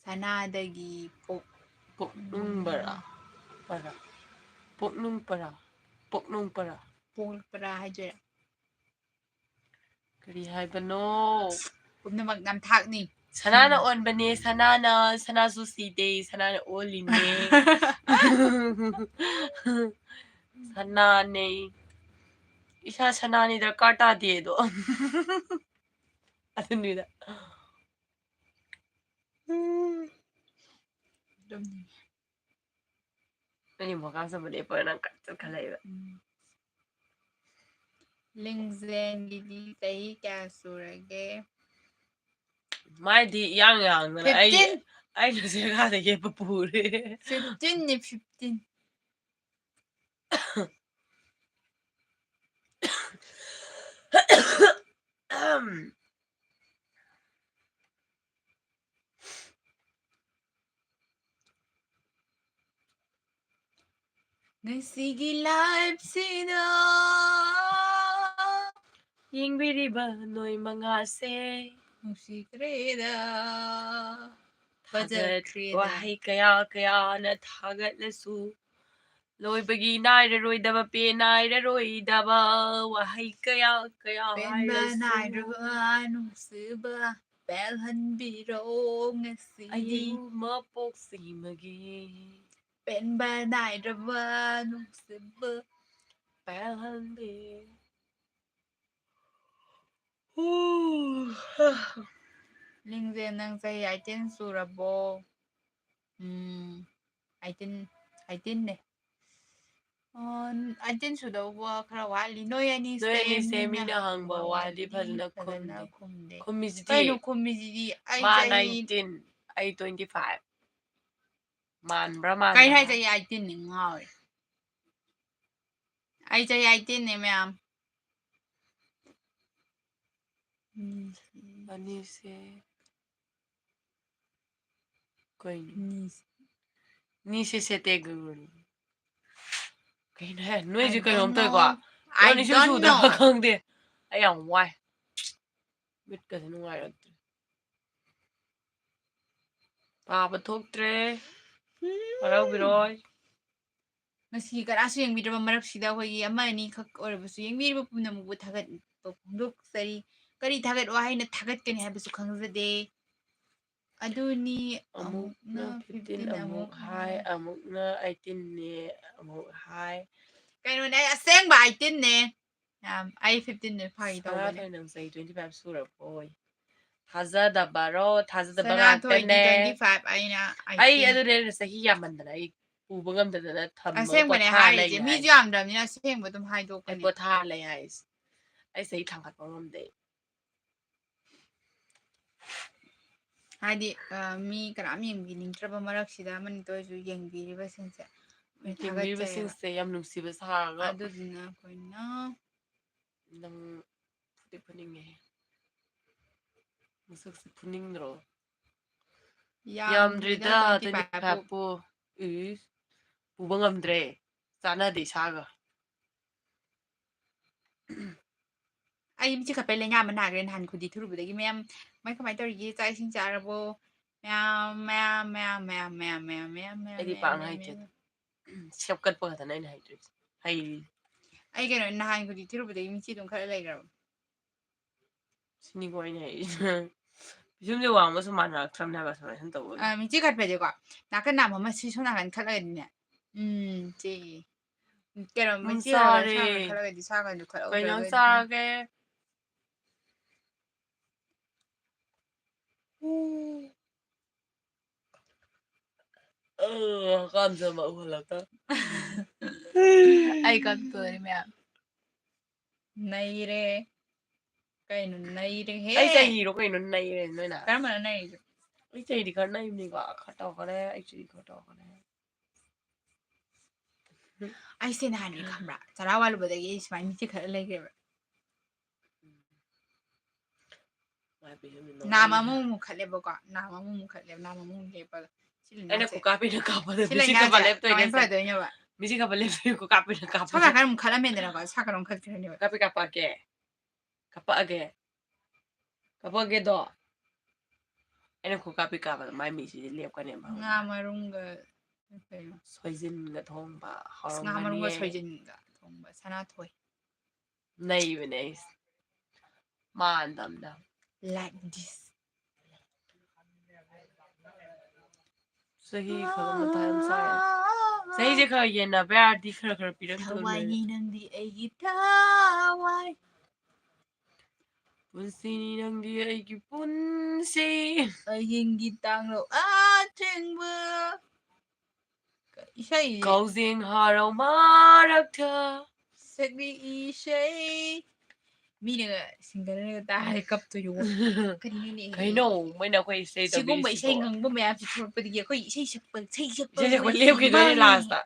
ꯁꯅꯥꯗꯒꯤ ꯄꯣꯛꯅꯨꯡꯕꯔꯥ ꯄꯔꯥ ꯄꯣꯛꯅꯨꯡ ꯄꯔꯥ ꯄꯣꯛꯅꯨꯡ ꯄꯔꯥ ꯄꯣꯛꯄ꯭ꯔꯥ ꯍꯥꯏꯗꯣꯏꯔꯥ ꯀꯔꯤ ꯍꯥꯏꯕꯅꯣ ꯄꯨꯝꯅꯃꯛ ꯅꯝꯊꯥꯛꯅꯤ ꯁꯅꯥꯅ ꯑꯣꯟꯕꯅꯦ ꯁꯅꯥꯅ ꯁꯅꯥꯁꯨ ꯁꯤꯗꯦ ꯁꯅꯥꯅ ꯑꯣꯜꯂꯤꯅꯦ ꯁꯅꯥꯅꯦ ꯏꯁꯥ ꯁꯅꯥꯅꯤ ꯗꯔꯀꯥꯔ ꯇꯥꯗꯦꯗꯣ ꯑꯗꯨꯅꯤꯗ ꯑꯩ ꯃꯣꯀꯥ ꯆꯠꯄꯗꯤ ꯄꯔ ꯅꯪ ꯆꯠꯈꯠꯂꯛꯏꯕ ꯂꯤꯡꯖꯦꯟꯒꯤꯗꯤ ꯆꯍꯤ ꯀꯌꯥ ꯁꯨꯔꯒꯦ ꯃꯥꯏꯗꯤ ꯏꯌꯥꯡ ꯌꯥꯡꯗꯅ 15 ꯑꯩꯅ ꯖꯦꯒꯥꯗ ꯌꯦꯞꯄ ꯄꯨꯔꯦ 15 15 ꯉꯁꯤꯒꯤ ꯂꯥꯏꯐꯁꯤꯗ ꯌꯦꯡꯕꯤꯔꯤꯕ ꯅꯣꯏ ꯃꯉꯥꯁꯦ ꯅꯨꯡꯁꯤꯈ꯭ꯔꯦꯗ ꯊꯥꯒꯠ ꯐꯖꯈ꯭ꯔꯦꯗ ꯋꯥꯍꯩ ꯀꯌꯥ ꯀꯌꯥꯅ ꯊꯥꯒꯠꯂꯁꯨ ꯂꯣꯏꯕꯒꯤ ꯅꯥꯏꯔꯔꯣꯏꯗꯕ ꯄꯦꯟꯅꯥꯏꯔꯔꯣꯏꯗꯕ ꯋꯥꯍꯩ ꯀꯌꯥ ꯀꯌꯥ ꯄꯦꯟꯕ ꯍꯥꯏꯔꯁꯨ ꯅꯥꯏꯗ꯭ꯔꯕ ꯅꯨꯡꯁꯤꯕ ꯄꯦꯜꯍꯟꯕꯤꯔꯣ ꯉꯁꯤꯗꯤ ꯑꯌꯨ ꯃꯄꯣꯛꯁꯤꯃꯒꯤ ꯄꯦꯟꯕ ꯅꯥꯏꯗ꯭ꯔꯕ ꯅꯨꯡꯁꯤꯕ ꯄꯦꯜꯍꯟꯕꯤ ꯂꯤꯡꯖꯦꯜ ꯅꯪ ꯆꯍꯤ 18 ꯁꯨꯔꯕꯣ 18ꯅꯦ 18 ꯁꯨꯗꯧꯕ ꯈꯔ ꯋꯥꯠꯂꯤ ꯅꯣꯏ ꯑꯅꯤꯁꯦ ꯃꯤꯅ ꯍꯪꯕ ꯋꯥꯗꯤ ꯐꯖꯅ ꯈꯨꯝꯗꯦ ꯈꯨꯝꯃꯤꯁꯤꯗꯤ ꯀꯩꯅꯣ ꯈꯨꯝꯃꯤꯁꯤꯗꯤ ꯑꯩ ꯃꯥ ꯆꯍꯤ 19 ꯑꯩ 25 ꯃꯥꯟꯕ꯭ꯔꯥ ꯀꯩ ꯍꯥꯏ ꯃꯥꯟꯗꯕ꯭ꯔꯥ ꯆꯍꯤ 18 ꯅꯤ ꯉꯥꯎꯔꯦ ꯑꯩ ꯆꯍꯤ 18 ꯅꯦ ꯃꯌꯥꯝ ꯑꯅꯤꯁꯦ ꯀꯩꯅꯣ ꯅꯤꯁꯦ ꯁꯦꯇꯦꯒꯨꯔ ꯀꯩꯅꯣꯍꯦ I ꯅꯣꯏꯁꯦ ꯀꯩꯅꯣꯝ don't ꯇꯧꯏꯀꯣ know I ꯂꯣꯟ ꯏꯁꯨ don't ꯁꯨꯗ꯭ꯔꯕ know ꯈꯪꯗꯦ ꯑꯩ ꯌꯥꯝ ꯋꯥꯏ ꯃꯤꯠꯀꯁꯦ ꯅꯨꯡꯉꯥꯏꯔꯛꯇ꯭ꯔꯦ ꯄꯥꯕ ꯊꯣꯛꯇ꯭ꯔꯦ ꯋꯥꯔꯧꯕꯤꯔꯣꯏ ꯉꯁꯤ ꯀꯅꯥꯁꯨ ꯌꯦꯡꯕꯤꯗ꯭ꯔꯕ ꯃꯔꯛꯁꯤꯗ ꯑꯩꯈꯣꯏꯒꯤ ꯑꯃ ꯑꯅꯤꯈꯛ ꯑꯣꯏꯔꯕꯁꯨ ꯌꯦꯡꯕꯤꯔꯤꯕ ꯄꯨꯝꯅꯃꯛꯄꯨ ꯊꯥꯒꯠꯄ ꯐꯣꯡꯗꯣꯛꯆꯔꯤ ꯀꯔꯤ ꯊꯥꯒꯠ ꯋꯥꯍꯩꯅ ꯊꯥꯒꯠꯀꯅꯤ ꯍꯥꯏꯕꯁꯨ ꯈꯪꯖꯗꯦ ꯑꯗꯨꯅꯤ ꯑꯃꯨꯛꯅ ꯑꯃꯨꯛꯅ 15 15 ꯑꯃꯨꯛ ꯑꯃꯨꯛ ꯍꯥꯏ ꯑꯃꯨꯛꯅ 18ꯅꯦ ꯑꯃꯨꯛ ꯍꯥꯏ ꯀꯩꯅꯣꯅꯦ ꯑꯩ ꯑꯁꯦꯡꯕ 18ꯅꯦ ꯑꯩ 15ꯅꯦ ꯐꯥꯒꯤ ꯇꯧꯕꯅꯦ ꯁꯅꯥꯊꯣꯏ ꯅꯪ ꯆꯍꯤ 25 ꯁꯨꯔꯕꯣꯏ ꯊꯥꯖꯗꯕꯔꯣ ꯊꯥꯖꯗꯕ ꯁꯅꯥꯊꯣꯏꯗꯤ ꯉꯥꯛꯇꯅꯦ 25 ꯑꯩꯅ ꯑꯩ 18 ꯑꯗꯨꯅꯦ ꯆꯍꯤ ꯌꯥꯝꯃꯟꯗꯅ ꯑꯩ ꯎꯕ ꯉꯝꯗꯗꯅ ꯊꯝꯃꯒ ꯑꯁꯦꯡꯕꯅꯦ ꯄꯣꯊꯥꯔ ꯍꯥꯏꯔꯤꯁꯦ ꯂꯩꯔꯦ ꯃꯤꯁꯨ ꯍꯥꯏꯁꯦ ꯌꯥꯝꯗ꯭ꯔꯕꯅꯤꯅ ꯑꯁꯦꯡꯕ ꯑꯗꯨꯝ ꯑꯩ ꯍꯥꯏꯗꯣꯛꯄꯅꯦ ꯄꯣꯊꯥꯔ ꯂꯩ ꯍꯥꯏꯁꯦ ꯑꯩ ꯆꯍꯤ ꯊꯥꯡꯒꯠꯄ ꯉꯝꯗꯦ ꯍꯥꯏꯗꯤ ꯃꯤ ꯀꯅꯥꯝ ꯌꯦꯡꯕꯤꯅꯤꯡꯗ꯭ꯔꯕ ꯃꯔꯛꯁꯤꯗ ꯑꯃꯅꯤꯇ ꯑꯣꯏꯔꯁꯨ ꯌꯦꯡꯕꯤꯔꯤꯕꯁꯤꯡꯁꯦ ꯑꯩꯈꯣꯏ ꯊꯥꯒꯠꯆꯩꯑꯕ ꯌꯦꯡꯕꯤꯔꯤꯕꯁꯤꯡꯁꯦ ꯌꯥꯝ ꯅꯨꯡꯁꯤꯕ ꯁꯥꯔꯒ ꯑꯗꯨꯗꯨꯅ ꯑꯩꯈꯣꯏꯅ ꯅꯪ ꯐꯨꯗꯤ ꯐꯨꯅꯤꯡꯉꯦ ꯃꯁꯛꯁꯦ ꯐꯨꯅꯤꯡꯗ꯭ꯔꯣ ꯌꯥꯝꯗ꯭ꯔꯤꯗ 25 ꯄꯨ 25ꯄꯨ ꯄꯨꯕ ꯉꯝꯗ꯭ꯔꯦ ꯆꯥꯟꯅꯗꯦ ꯏꯁꯥꯒ ꯑꯩ ꯃꯤꯠꯆꯦ ꯈꯠꯄꯩ ꯂꯥꯏꯅꯥ ꯑꯃ ꯅꯥꯈ꯭ꯔꯦ ꯅꯍꯥꯟ ꯈꯨꯗꯤ ꯊꯨꯔꯨꯕꯗꯒꯤ ꯃꯌꯥꯝ ꯀꯃꯥꯏꯅ ꯇꯧꯔꯤꯒꯦ ꯆꯥꯛ ꯏꯁꯤꯡ ꯆꯥꯔꯕꯣ ꯃꯌꯥꯝ ꯑꯩꯗꯤ ꯄꯥꯛꯅ ꯍꯩꯇꯦ ꯁꯦꯞꯀꯠꯄ ꯈꯛꯇꯅꯦ ꯑꯩꯅ ꯍꯩꯇ꯭ꯔꯤꯁꯦ ꯍꯩ ꯑꯩ ꯀꯩꯅꯣ ꯅꯍꯥꯟꯈꯨꯗꯤ ꯊꯤꯔꯨꯕꯗꯒꯤ ꯃꯤꯆꯤ ꯑꯗꯨꯝ ꯈꯔ ꯂꯩꯈ꯭ꯔꯕ ꯁꯤꯅꯤꯀꯣ ꯑꯩꯅ ꯍꯩꯔꯤꯁꯦ ꯄꯤꯁꯨꯝꯁꯦ ꯋꯥꯡꯕꯁꯨ ꯃꯥꯟꯅꯔꯛꯇ꯭ꯔꯕꯅꯦ ꯍꯥꯏꯕ ꯁꯨꯃꯥꯏꯅ ꯇꯧꯕꯒꯤ ꯃꯤꯆꯤ ꯈꯠꯄꯁꯦꯀꯣ ꯅꯥꯀꯟ ꯅꯥꯝ ꯑꯃ ꯁꯤ ꯁꯣꯝ ꯅꯥꯀꯟ ꯈꯠꯂꯒꯗꯤꯅꯦ ꯆꯦ ꯀꯩꯅꯣ ꯃꯆꯤ ꯈꯠꯂꯒ ꯆꯥꯔꯦ ꯁꯥꯡꯅ ꯈꯠꯂꯒꯗꯤ ꯁꯥꯡꯅꯁꯨ ꯀꯩ ꯏꯟꯖꯥꯡ ꯈꯠꯍꯧꯗ꯭ꯔꯒꯗꯤ ꯆꯥꯔꯒꯦ ꯀꯥꯝꯖꯕ ꯎꯍꯜꯂꯛꯇ ꯑꯩ ꯀꯛꯇꯣꯔꯤ ꯃꯌꯥꯝ ꯅꯩꯔꯦ ꯀꯩꯅꯣ ꯅꯩꯔꯦꯍꯦ ꯑꯩ ꯆꯍꯤꯔꯣ ꯀꯩꯅꯣ ꯅꯩꯔꯦ ꯅꯣꯏꯅ ꯀꯔꯝꯕꯅ ꯅꯩꯔꯤꯁꯦ ꯑꯩ ꯆꯩꯗꯤ ꯈꯔ ꯅꯩꯕꯅꯤꯀꯣ ꯈꯔ ꯇꯧꯈꯔꯦ ꯑꯩ ꯆꯩꯗꯤ ꯈꯔ ꯇꯧꯈꯔꯦ ꯑꯩꯁꯦ ꯅꯍꯥꯟꯅꯦ ꯈꯪꯕ꯭ꯔꯥ ꯆꯔꯥ ꯋꯥꯠꯂꯨꯕꯗꯒꯤ ꯑꯩ ꯁꯨꯃꯥꯏꯅ ꯃꯤꯠꯆꯤ ꯈꯠꯂ ꯂꯩꯈ꯭ꯔꯦꯕ ꯅꯥꯝ ꯑꯃꯃꯨꯛ ꯈꯠꯂꯦꯕꯀꯣ ꯅꯥꯝ ꯑꯃꯃꯨꯛ ꯈꯠꯂꯦꯕ ꯅꯥꯝ ꯑꯃꯃꯨꯛ ꯂꯦꯞꯄꯒ ꯑꯩꯅ ꯈꯨꯀꯥꯄꯤꯅ ꯀꯥꯞꯄꯗ ꯁꯤ ꯃꯤꯆꯤ ꯈꯠꯄ ꯂꯥꯏꯅꯥꯁꯦ ꯂꯦꯞꯇꯣꯏꯅꯦ ꯀꯃꯥꯏꯅ ꯁꯦ ꯐꯗꯣꯏꯅꯣꯕ ꯃꯤꯆꯤ ꯈꯠꯄ ꯂꯦꯞꯇꯣꯏꯅꯦ ꯈꯨꯀꯥꯄꯤꯅ ꯁꯣꯝ ꯀꯥꯞꯄꯗ ꯅꯥꯀꯟ ꯑꯃꯨꯛ ꯈꯠꯂꯝꯃꯦꯗꯅꯀꯣ ꯁꯥꯀꯟ ꯑꯃꯨꯛ ꯈꯠꯈ꯭ꯔꯅꯦꯕ ꯀꯥꯞꯄꯛꯑꯒꯦ ꯀꯥꯞꯄꯛꯑꯒꯦꯗꯣ ꯑꯩꯅ ꯈꯨꯀꯥꯞꯄꯤ ꯀꯥꯞꯄꯗ ꯃꯥꯏ ꯃꯤꯠꯁꯤꯗꯤ ꯂꯦꯞꯀꯅꯦꯕ ꯉꯥ ꯃꯔꯨꯝꯒ ꯀꯩꯅꯣ ꯁꯣꯏꯖꯤꯟꯒ ꯊꯣꯡꯕ ꯉꯥ ꯃꯔꯨꯝꯒ ꯍꯥꯎꯔꯝꯒꯅꯤꯌꯦ ꯁꯣꯏꯖꯤꯟꯒ ꯊꯣꯡꯕ ꯁꯅꯥꯊꯣꯏ ꯅꯩꯕꯅꯦ ꯑꯩꯁꯦ ꯃꯥꯟꯗꯕꯅꯦ ꯂꯥꯏꯛ ꯗꯤꯁ ꯆꯍꯤ ꯈꯛ ꯃꯊꯥ ꯌꯥꯝ ꯁꯥꯏ ꯆꯍꯤꯁꯦ ꯈꯔ ꯌꯦꯟꯅꯕ ꯌꯥꯔꯗꯤ ꯈꯔ ꯄꯤꯔꯛꯇꯧꯅꯦ ꯊꯋꯥꯏꯅꯤ ꯅꯪꯗꯤ ꯑꯩꯒꯤ ꯊꯋꯥꯏ ꯄꯨꯟꯁꯤꯅꯤ ꯅꯪꯗꯤ ꯑꯩꯒꯤ ꯄꯨꯟꯁꯤ ꯑꯍꯤꯡꯒꯤ ꯇꯥꯡꯔꯧ ꯑꯊꯦꯡꯕ ꯏꯁꯩ ꯀꯧꯖꯦꯡ ꯍꯥꯔꯧ ꯃꯔꯛꯇ ꯁꯛꯂꯤ ꯏꯁꯩ ꯃꯤꯅꯒ ꯁꯤꯡꯒꯔꯅꯒ ꯇꯥꯔ ꯀꯞꯇꯣꯏꯗꯣ ꯀꯔꯤꯅꯣꯅꯦꯍꯦ ꯀꯩꯅꯣ ꯃꯣꯏꯅ ꯑꯩꯈꯣꯏ ꯏꯁꯩ ꯁꯤꯒꯨꯝꯕ ꯇꯧꯕꯤꯔꯤꯁꯤꯕꯣ ꯏꯁꯩ ꯉꯪꯕ ꯃꯌꯥꯝꯁꯤ ꯊꯣꯛꯂꯛꯄꯗꯒꯤ ꯑꯩꯈꯣꯏ ꯏꯁꯩ ꯁꯛꯄ ꯏꯁꯩ ꯁꯛꯄ ꯂꯣꯏꯁꯤ ꯂꯦꯞꯈꯤꯗꯣꯏꯅꯦ ꯃꯥꯡꯉꯦ ꯂꯥꯁꯇ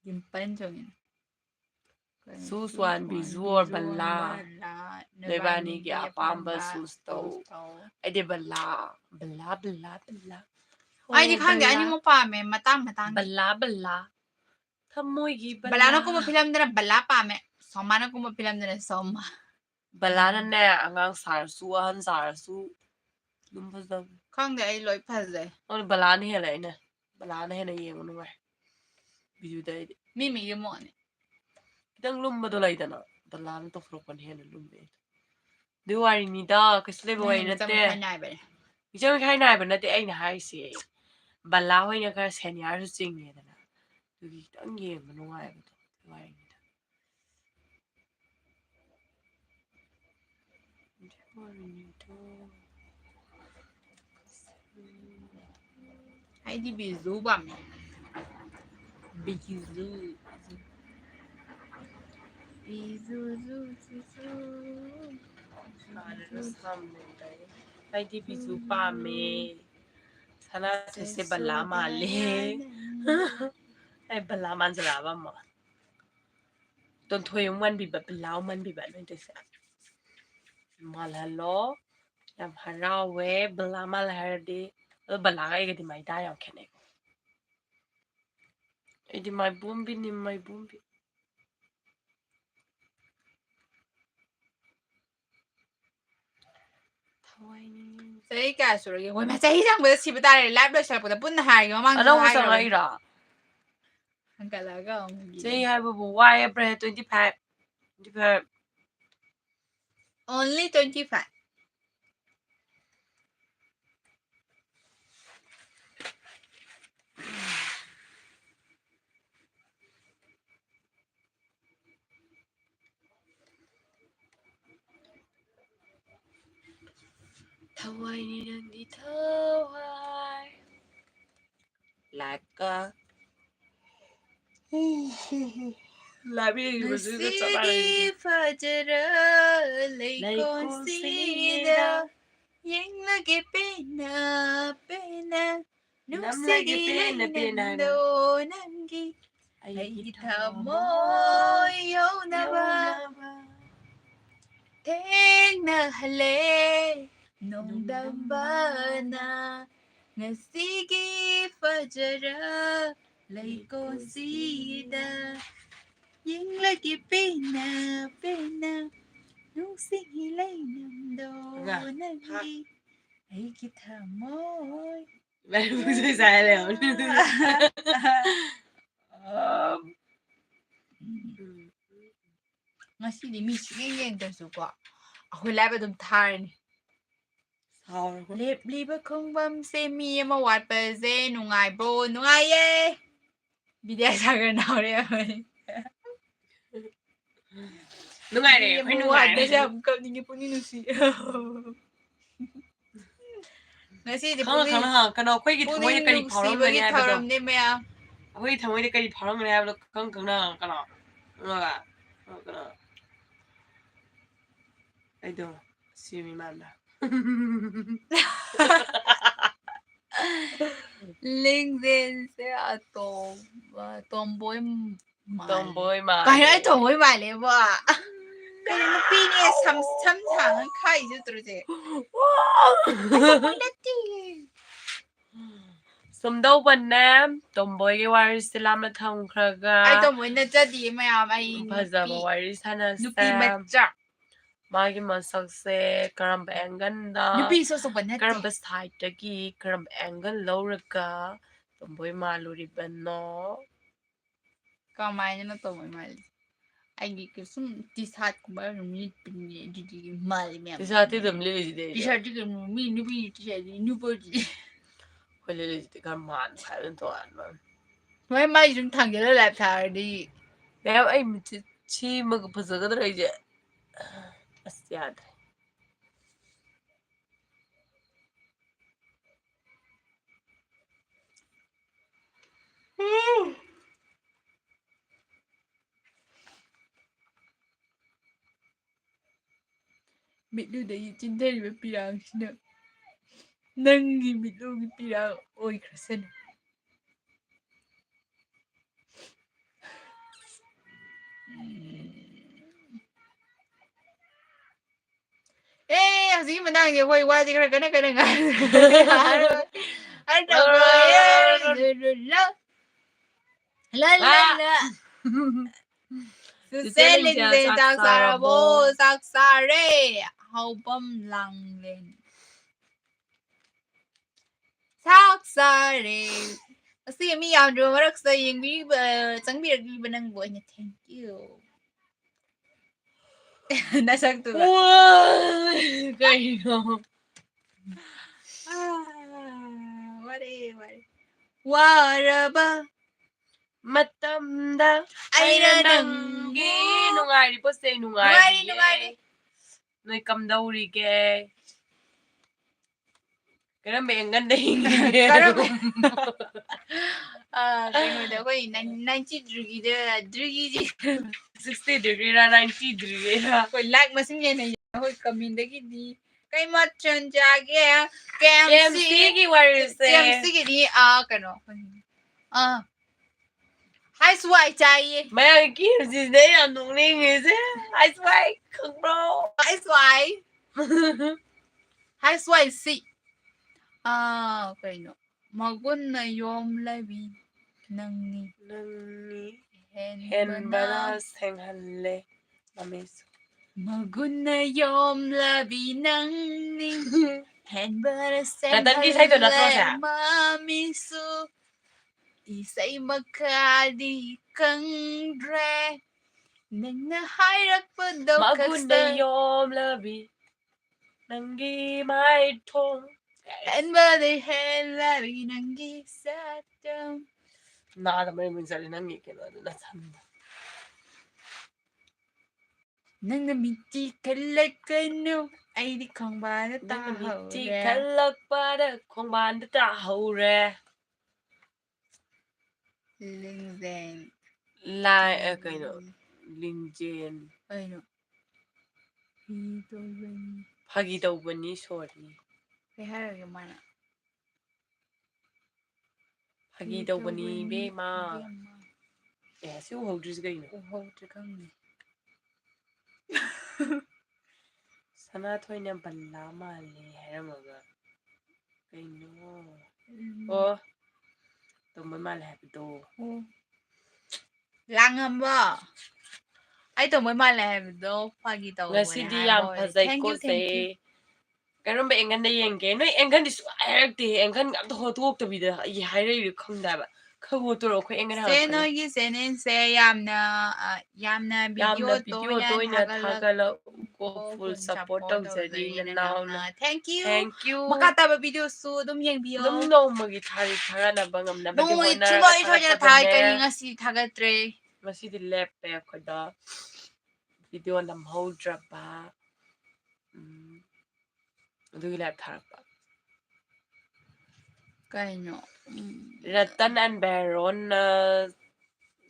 ꯗꯤꯝꯄꯜ ꯆꯣꯡꯉꯦ ꯆꯨꯁ ꯋꯥꯟ ꯕꯤꯖꯨ ꯑꯣꯔ ꯕꯜꯂꯥ ꯅꯣꯏꯕꯥꯅꯤꯒꯤ ꯑꯄꯥꯝꯕ ꯆꯨꯁ ꯇꯧ ꯑꯩꯗꯤ ꯕꯜꯂꯥ ꯕꯜꯂꯥ ꯕꯜꯂꯥ ꯕꯜꯂꯥ ꯑꯩꯗꯤ ꯑꯣ ꯈꯪꯗꯦ ꯕꯜꯂꯥ ꯑꯅꯤꯃꯛ ꯄꯥꯝꯃꯦ ꯃꯇꯥꯡ ꯃꯇꯥꯡꯒꯤ ꯕꯜꯂꯥ ꯕꯜꯂꯥ ꯊꯃꯣꯏꯒꯤ ꯕꯂꯥꯅ ꯕꯜꯂꯥ ꯀꯨꯝꯕ ꯐꯤꯂꯝꯗꯅ ꯕꯂꯥ ꯄꯥꯝꯃꯦ ꯁꯣꯃꯥꯅ ꯀꯨꯝꯕ ꯐꯤꯂꯝꯗꯅ ꯁꯣꯃꯥ ꯕꯂꯥꯅꯅꯦ ꯑꯉꯥꯡ ꯁꯥꯔꯁꯨ ꯑꯍꯟ ꯁꯥꯔꯁꯨ ꯑꯗꯨꯝ ꯐꯖꯕꯅꯦ ꯈꯪꯗꯦ ꯑꯩ ꯂꯣꯏ ꯐꯖꯩ ꯕꯂꯥꯅ ꯍꯦꯜꯂꯦ ꯑꯩꯅ ꯕꯂꯥꯅ ꯍꯦꯟꯅ ꯌꯦꯡꯕ ꯅꯨꯡꯉꯥꯏ ꯕꯤꯖꯨꯗꯩꯗꯤ ꯃꯤ ꯃꯤꯒꯤ ꯃꯣꯠꯅꯤ ꯈꯤꯇꯪ ꯂꯨꯝꯕꯗꯣ ꯂꯩꯗꯅ ꯕꯂꯥꯅ ꯇꯧꯊꯣꯔꯛꯄꯅ ꯍꯦꯟꯅ ꯂꯨꯝꯃꯦ ꯑꯗꯨꯏ ꯋꯥꯔꯤꯅꯤꯗ ꯀꯩꯁꯨ ꯂꯩꯕ ꯅꯪꯅ ꯋꯥꯔꯤ ꯃꯤꯆꯪ ꯅꯠꯇꯦ ꯃꯤꯈꯥꯏ ꯅꯥꯏꯕꯅꯦ ꯃꯤꯆꯪ ꯃꯤꯈꯥꯏ ꯅꯥꯏꯕ ꯅꯠꯇꯦ ꯑꯩꯅ ꯍꯥꯏꯔꯤꯁꯦ ꯕꯂꯥ ꯍꯣꯏꯅ ꯈꯔ ꯁꯦꯅꯤꯌꯥꯔꯁꯨ ꯆꯤꯡꯉꯦꯗꯅ ꯑꯗꯨꯒꯤ ꯈꯤꯇꯪ ꯌꯦꯡꯕ ꯅꯨꯡꯉꯥꯏꯕꯗꯣ ꯋꯥꯔꯤꯅꯤꯗ ꯑꯩꯗꯤ ꯕꯤꯖꯨ ꯄꯥꯝꯃꯦ ꯕꯤꯖꯨ ꯕꯤꯖꯨ ꯑꯩꯗꯤ ꯕꯤꯖꯨ ꯄꯥꯝꯃꯦ ꯁꯅꯥꯊꯣꯏꯁꯦ ꯕꯂꯥ ꯃꯥꯜꯂꯦ ꯖꯁꯣꯗꯥꯔꯥꯅꯤ ꯑꯩ ꯕꯂꯥ ꯃꯥꯟꯖꯜꯂꯛꯑꯕ ꯑꯃꯨꯛ ꯇꯣꯟꯊꯣꯏ ꯑꯃꯨꯛ ꯃꯥꯟꯕꯤꯕ ꯕꯂꯥ ꯑꯃꯨꯛ ꯃꯥꯟꯕꯤꯕ ꯅꯣꯏ ꯇꯧꯏꯁꯦ ꯃꯥꯜꯍꯜꯂꯣ ꯌꯥꯝ ꯍꯔꯥꯎꯋꯦ ꯕꯂꯥ ꯃꯥꯜꯂꯦ ꯍꯥꯏꯔꯗꯤ ꯑꯗꯣ ꯕꯂꯥꯒ ꯑꯩꯒꯗꯤ ꯃꯥꯏ ꯇꯥ ꯌꯥꯝ ꯈꯦꯠꯅꯩ ꯑꯩꯗꯤ ꯃꯥꯏꯕꯣꯝꯕꯤꯅꯤ ꯃꯥꯏꯕꯣꯝꯕꯤ ꯊꯋꯥꯏꯅꯤ ꯆꯍꯤ ꯀꯌꯥ ꯁꯨꯔꯒꯦ ꯍꯣꯏ ꯆꯍꯤ ꯆꯪꯕꯗ ꯁꯤꯕ ꯇꯥꯔꯦ ꯂꯥꯏꯞ ꯂꯣꯏꯁꯤꯜꯂꯛꯄꯗ ꯄꯨꯟꯅ ꯍꯥꯏꯔꯒꯦ ꯃꯃꯥꯡꯗꯁꯨ ꯑꯅꯧꯕ ꯍꯥꯏꯈ꯭ꯔꯕꯅꯦ ꯆꯪꯉꯛꯏꯔꯣ ꯍꯪꯒꯠꯂꯒ ꯑꯃꯨꯛ ꯆꯍꯤ ꯌꯦꯡ ꯍꯥꯏꯕꯕꯨ ꯋꯥꯏ April 25 only 25 Thawai ni nang di thawai. Laka. Labi bazuga Ngasigi fajara leikonsida yenglagi pena pena Namlagi nungsigi pena pena lainando nangi aigi aigitamoy yawnaba Tengnahale nung dambana ngasigi fajara leikonsida yenglagi pena pena nung sige lainando nangi aigitamoy Baru saya saya Ngasiꯗꯤ ꯃꯤ ꯁꯨꯡꯌꯦꯡ ꯌꯦꯡꯗ꯭ꯔꯁꯨꯀꯣ ꯑꯩꯈꯣꯏ ꯂꯥꯏꯞ ꯑꯗꯨꯝ ꯊꯥꯔꯅꯤ ꯂꯦꯞꯂꯤꯕ ꯈꯣꯡꯕꯝꯁꯦ ꯃꯤ ꯑꯃ ꯋꯥꯠꯄꯁꯦ ꯅꯨꯡꯉꯥꯏꯕ꯭ꯔꯣ ꯅꯨꯡꯉꯥꯏꯌꯦ ꯕꯤꯗ꯭ꯌꯥꯁꯥꯒꯔ ꯅꯥꯎꯔꯦ Nungai ꯃꯤ re, ꯑꯃ nungai ꯋꯥꯠꯄꯁꯦ re. ꯌꯥꯝ ꯀꯞꯅꯤꯡꯉꯤ ꯄꯨꯛꯅꯤꯡ ꯅꯨꯡꯁꯤ ꯉꯁꯤꯗꯤ Khana kano akhoi gi thamoi ꯄꯨꯛꯅꯤꯡ kari phauramgani ꯅꯨꯡꯁꯤꯕꯒꯤ haibado. ꯊꯧꯔꯝꯅꯦ ꯃꯌꯥꯝ Akhoi thamoi kari phauramgani haibado khana kano. Naga. Kano. Aido simi manda. ꯂꯤꯡꯖꯦꯟꯁꯦ tomboy Tomboy ma. ꯀꯩꯅꯣ ꯑꯩ tomboy ꯃꯥꯜꯂꯦꯕꯣ ꯀꯩꯅꯣ ꯅꯨꯄꯤꯅꯦ ꯁꯝ ꯁꯥꯡꯉ ꯈꯥꯛꯏꯁꯦ ꯇ꯭ꯔꯨꯁꯦ tomboy ꯅꯠꯇꯦ Sumdaubanne tomboy gi warise lamna thamkhraga. ꯑꯩ tomboy ꯅꯠꯆꯗꯤꯌꯦ ꯃꯌꯥꯝ ꯑꯩ Fajaba wari sanase. ꯅꯨꯄꯤ ꯃꯆꯥ Magi masakse karamba angle ꯅꯨꯄꯤꯁꯨ ꯑꯆꯧꯕ ꯅꯠꯇꯦ karamba side dagi karamba angle lawraga tomboy maluribano ꯀꯃꯥꯏꯅꯅꯣ tomboy ꯃꯥꯜꯂꯤ ꯑꯩꯒꯤ ꯁꯨꯝ ꯇꯤ ꯁꯥꯔꯠꯀꯨꯝꯕ ꯑꯗꯨꯝ ꯂꯤꯠꯄꯅꯦ ꯑꯗꯨꯗꯤ ꯃꯥꯜꯂꯤ ꯃꯌꯥꯝ Tisati dum liliji ꯇꯤ ꯁꯥꯔꯠꯇꯤ ꯀꯩꯅꯣ ꯃꯤ ꯅꯨꯄꯤ ꯇꯤ ꯁꯥꯔꯠꯇꯤ ꯅꯨꯄꯥꯗꯤ liliji karman saben to anman ꯍꯣꯏ ꯃꯥꯏ ꯁꯨꯝ ꯊꯥꯡꯖꯤꯜꯂ ꯂꯥꯏꯞ ꯊꯥꯔꯗꯤ Leo ay chi magpasagadra ije asyad ꯃꯤꯠꯂꯨꯗꯒꯤ ꯆꯤꯟꯊꯔꯤꯕ ꯄꯤꯔꯥꯡꯁꯤꯅ ꯅꯪꯒꯤ ꯃꯤꯠꯂꯨꯒꯤ ꯄꯤꯔꯥꯡ ꯑꯣꯏꯈ꯭ꯔꯁꯅꯨ ꯍꯧꯖꯤꯛꯀꯤ ꯃꯇꯥꯡꯁꯦ ꯑꯩꯈꯣꯏ ꯋꯥꯁꯦ ꯈꯔ ꯀꯟꯅ ꯀꯟꯅ ꯆꯨꯆꯦ ꯂꯤꯡꯖꯦꯟ ꯆꯥꯛ ꯆꯥꯔꯕꯣ ꯆꯥꯛ ꯆꯥꯔꯦ ꯍꯥꯎꯕꯝ ꯂꯥꯡꯂꯦꯟ ꯆꯥꯛ ꯆꯥꯔꯦ ꯑꯁꯤꯒꯤ ꯃꯤ ꯌꯥꯝꯗ꯭ꯔꯕ ꯃꯔꯛꯁꯤꯗ ꯌꯦꯡꯕꯤꯔꯤꯕ ꯆꯪꯕꯤꯔꯛꯂꯤꯕ ꯅꯪꯕꯨ ꯑꯩꯅ ꯊꯦꯡꯀ꯭ꯌꯨ ꯅꯁꯛꯇꯨꯒ Kaino waraba matamda aina nangi nungairi poste nungairi noi kamdaurige karam engan dei karam kꯩꯅꯣꯗ ꯑꯩꯈꯣꯏ 90 ꯗꯤꯒ꯭ꯔꯤꯗ 60 degree ra 90 degree ra ꯑꯩꯈꯣꯏ ꯂꯥꯏꯛ ꯃꯁꯤꯡ ꯌꯦꯟꯅꯩ ꯑꯩꯈꯣꯏ ꯀꯃꯦꯟꯗꯒꯤꯗꯤ ꯀꯩ ꯃꯊꯦꯜ ꯆꯥꯒꯦ KMC gi warise KMCꯒꯤꯗꯤ ꯀꯩꯅꯣ ꯍꯥꯏꯁ ꯋꯥꯏ ꯆꯥꯏꯌꯦ mayang KMC dei ya nongning ise ice wai khangro ꯍꯥꯏꯁ ꯋꯥꯏ ꯁꯤ ꯀꯩꯅꯣ ꯃꯒꯨꯟꯅ ꯌꯣꯝꯂꯕꯤ ꯅꯪꯅꯤ henbana senghalle mamesu Maguna yomlabi nangni henbara Katangi sai to natro sa mamisu isay makadi kangdre nangna hairakpa daw magunda yomlabi nangi mai thong henbara henlabi nangi satam na da mai min sali nangi ke na san Nang namiti kalakano aidi khongbana Nang miti tahore. kalakpada khongbanda tahore. Lingjen. Lai kaino Lingjen. Ano? Ito bani. Phagi tawbani sorry. Kaya haragay mana. Phagi tawbani bema. Eh, si uhawdris kaino. Uhawdris kaino. Sana thoina balla mali haramaga. Kaino. Oh. Tumba mali habito. Oh. Langamba. Ay tumba mali habito. Phagi tawbani. Ngasidi yam phazai ko se. Karon ba engan na yenge no engan disu ayakte engan ga to hotok to bida yi haire khangda ba khago to ro khoi engan ha se no gi senen se yamna video to ina thagala ko full support to jari na thank you makata ba video su dum yeng bio dum no magi thari thara na bangam na no badi mo chulo iso ja thai kani ngasi thagatre ngasi di lap pe khoda video nam hodra ba du lap thara ba kaino Ratan and Baron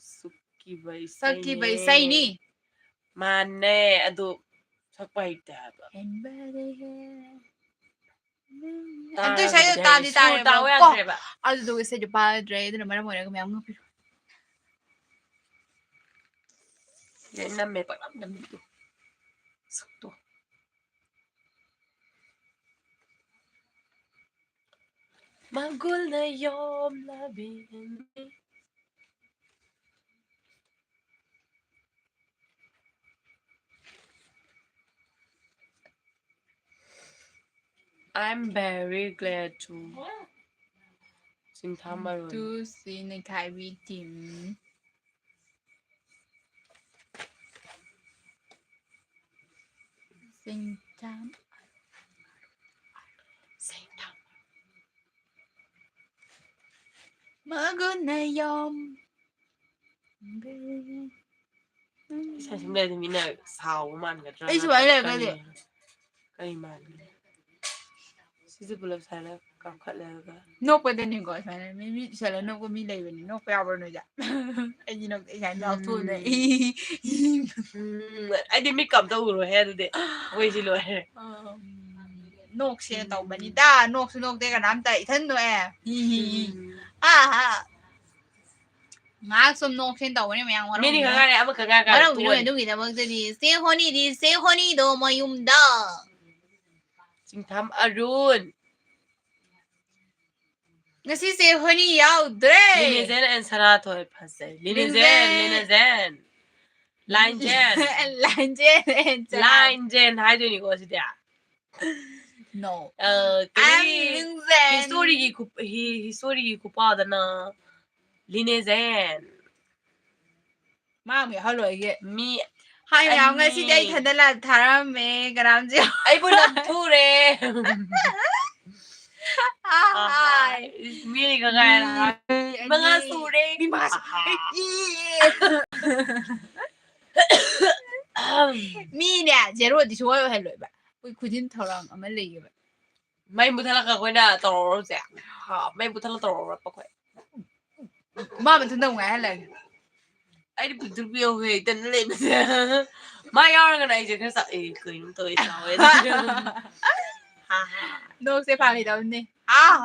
Suki by sai ni Mane adu sakpa hitaba adu sai ta di ta ba adu do se de ba dre de mara mo ga myam ngi ye nam me pa nam du sakto Magul na yom labi I'm very glad to sing Tamaron to see Neikhaibi sing tam Magul na yom Sai sim le mi na sao man ga ai su ai le ga de kai man si se bulap sai la ka khat la ga no pa de ni go sai mi sa la no ko mi le ni no pa ba no ja ai ni no ai no tu ne ai di mi kam to ro he de wei si lo he nok se tau ba ni da nok su nok de ga nam tai thân no e ha ngã sum nong khen tàu này mày ăn mi ni ka ga ne ama ka ga đâu rồi đâu gì đâu mà đi xe honi đồ mà yum da Sing tham Arun ngasi xe honi yao dre Lingjen and Sanato phase Lingjen Lingjen hai do ni ko si da no cái history ki ku pa da na Lingjen mà mày hỏi rồi cái mi hai mày ngasi đây thật là thà mày cái làm gì ai bu lam thu re mi ni ka ga la mga su re mi mas mi nè zero đi xuống hay rồi bạn ui khu din thằng ông ấy lấy cái mai bu thala ka ko na to ro ja ha mai bu thala to ro pa ko mà mình thân đồng ngay là ai đi bu bio he ten lên mai yar cái này je ka sa e cười nó tôi sao ấy ha ha nó sẽ phải đi đâu nè ha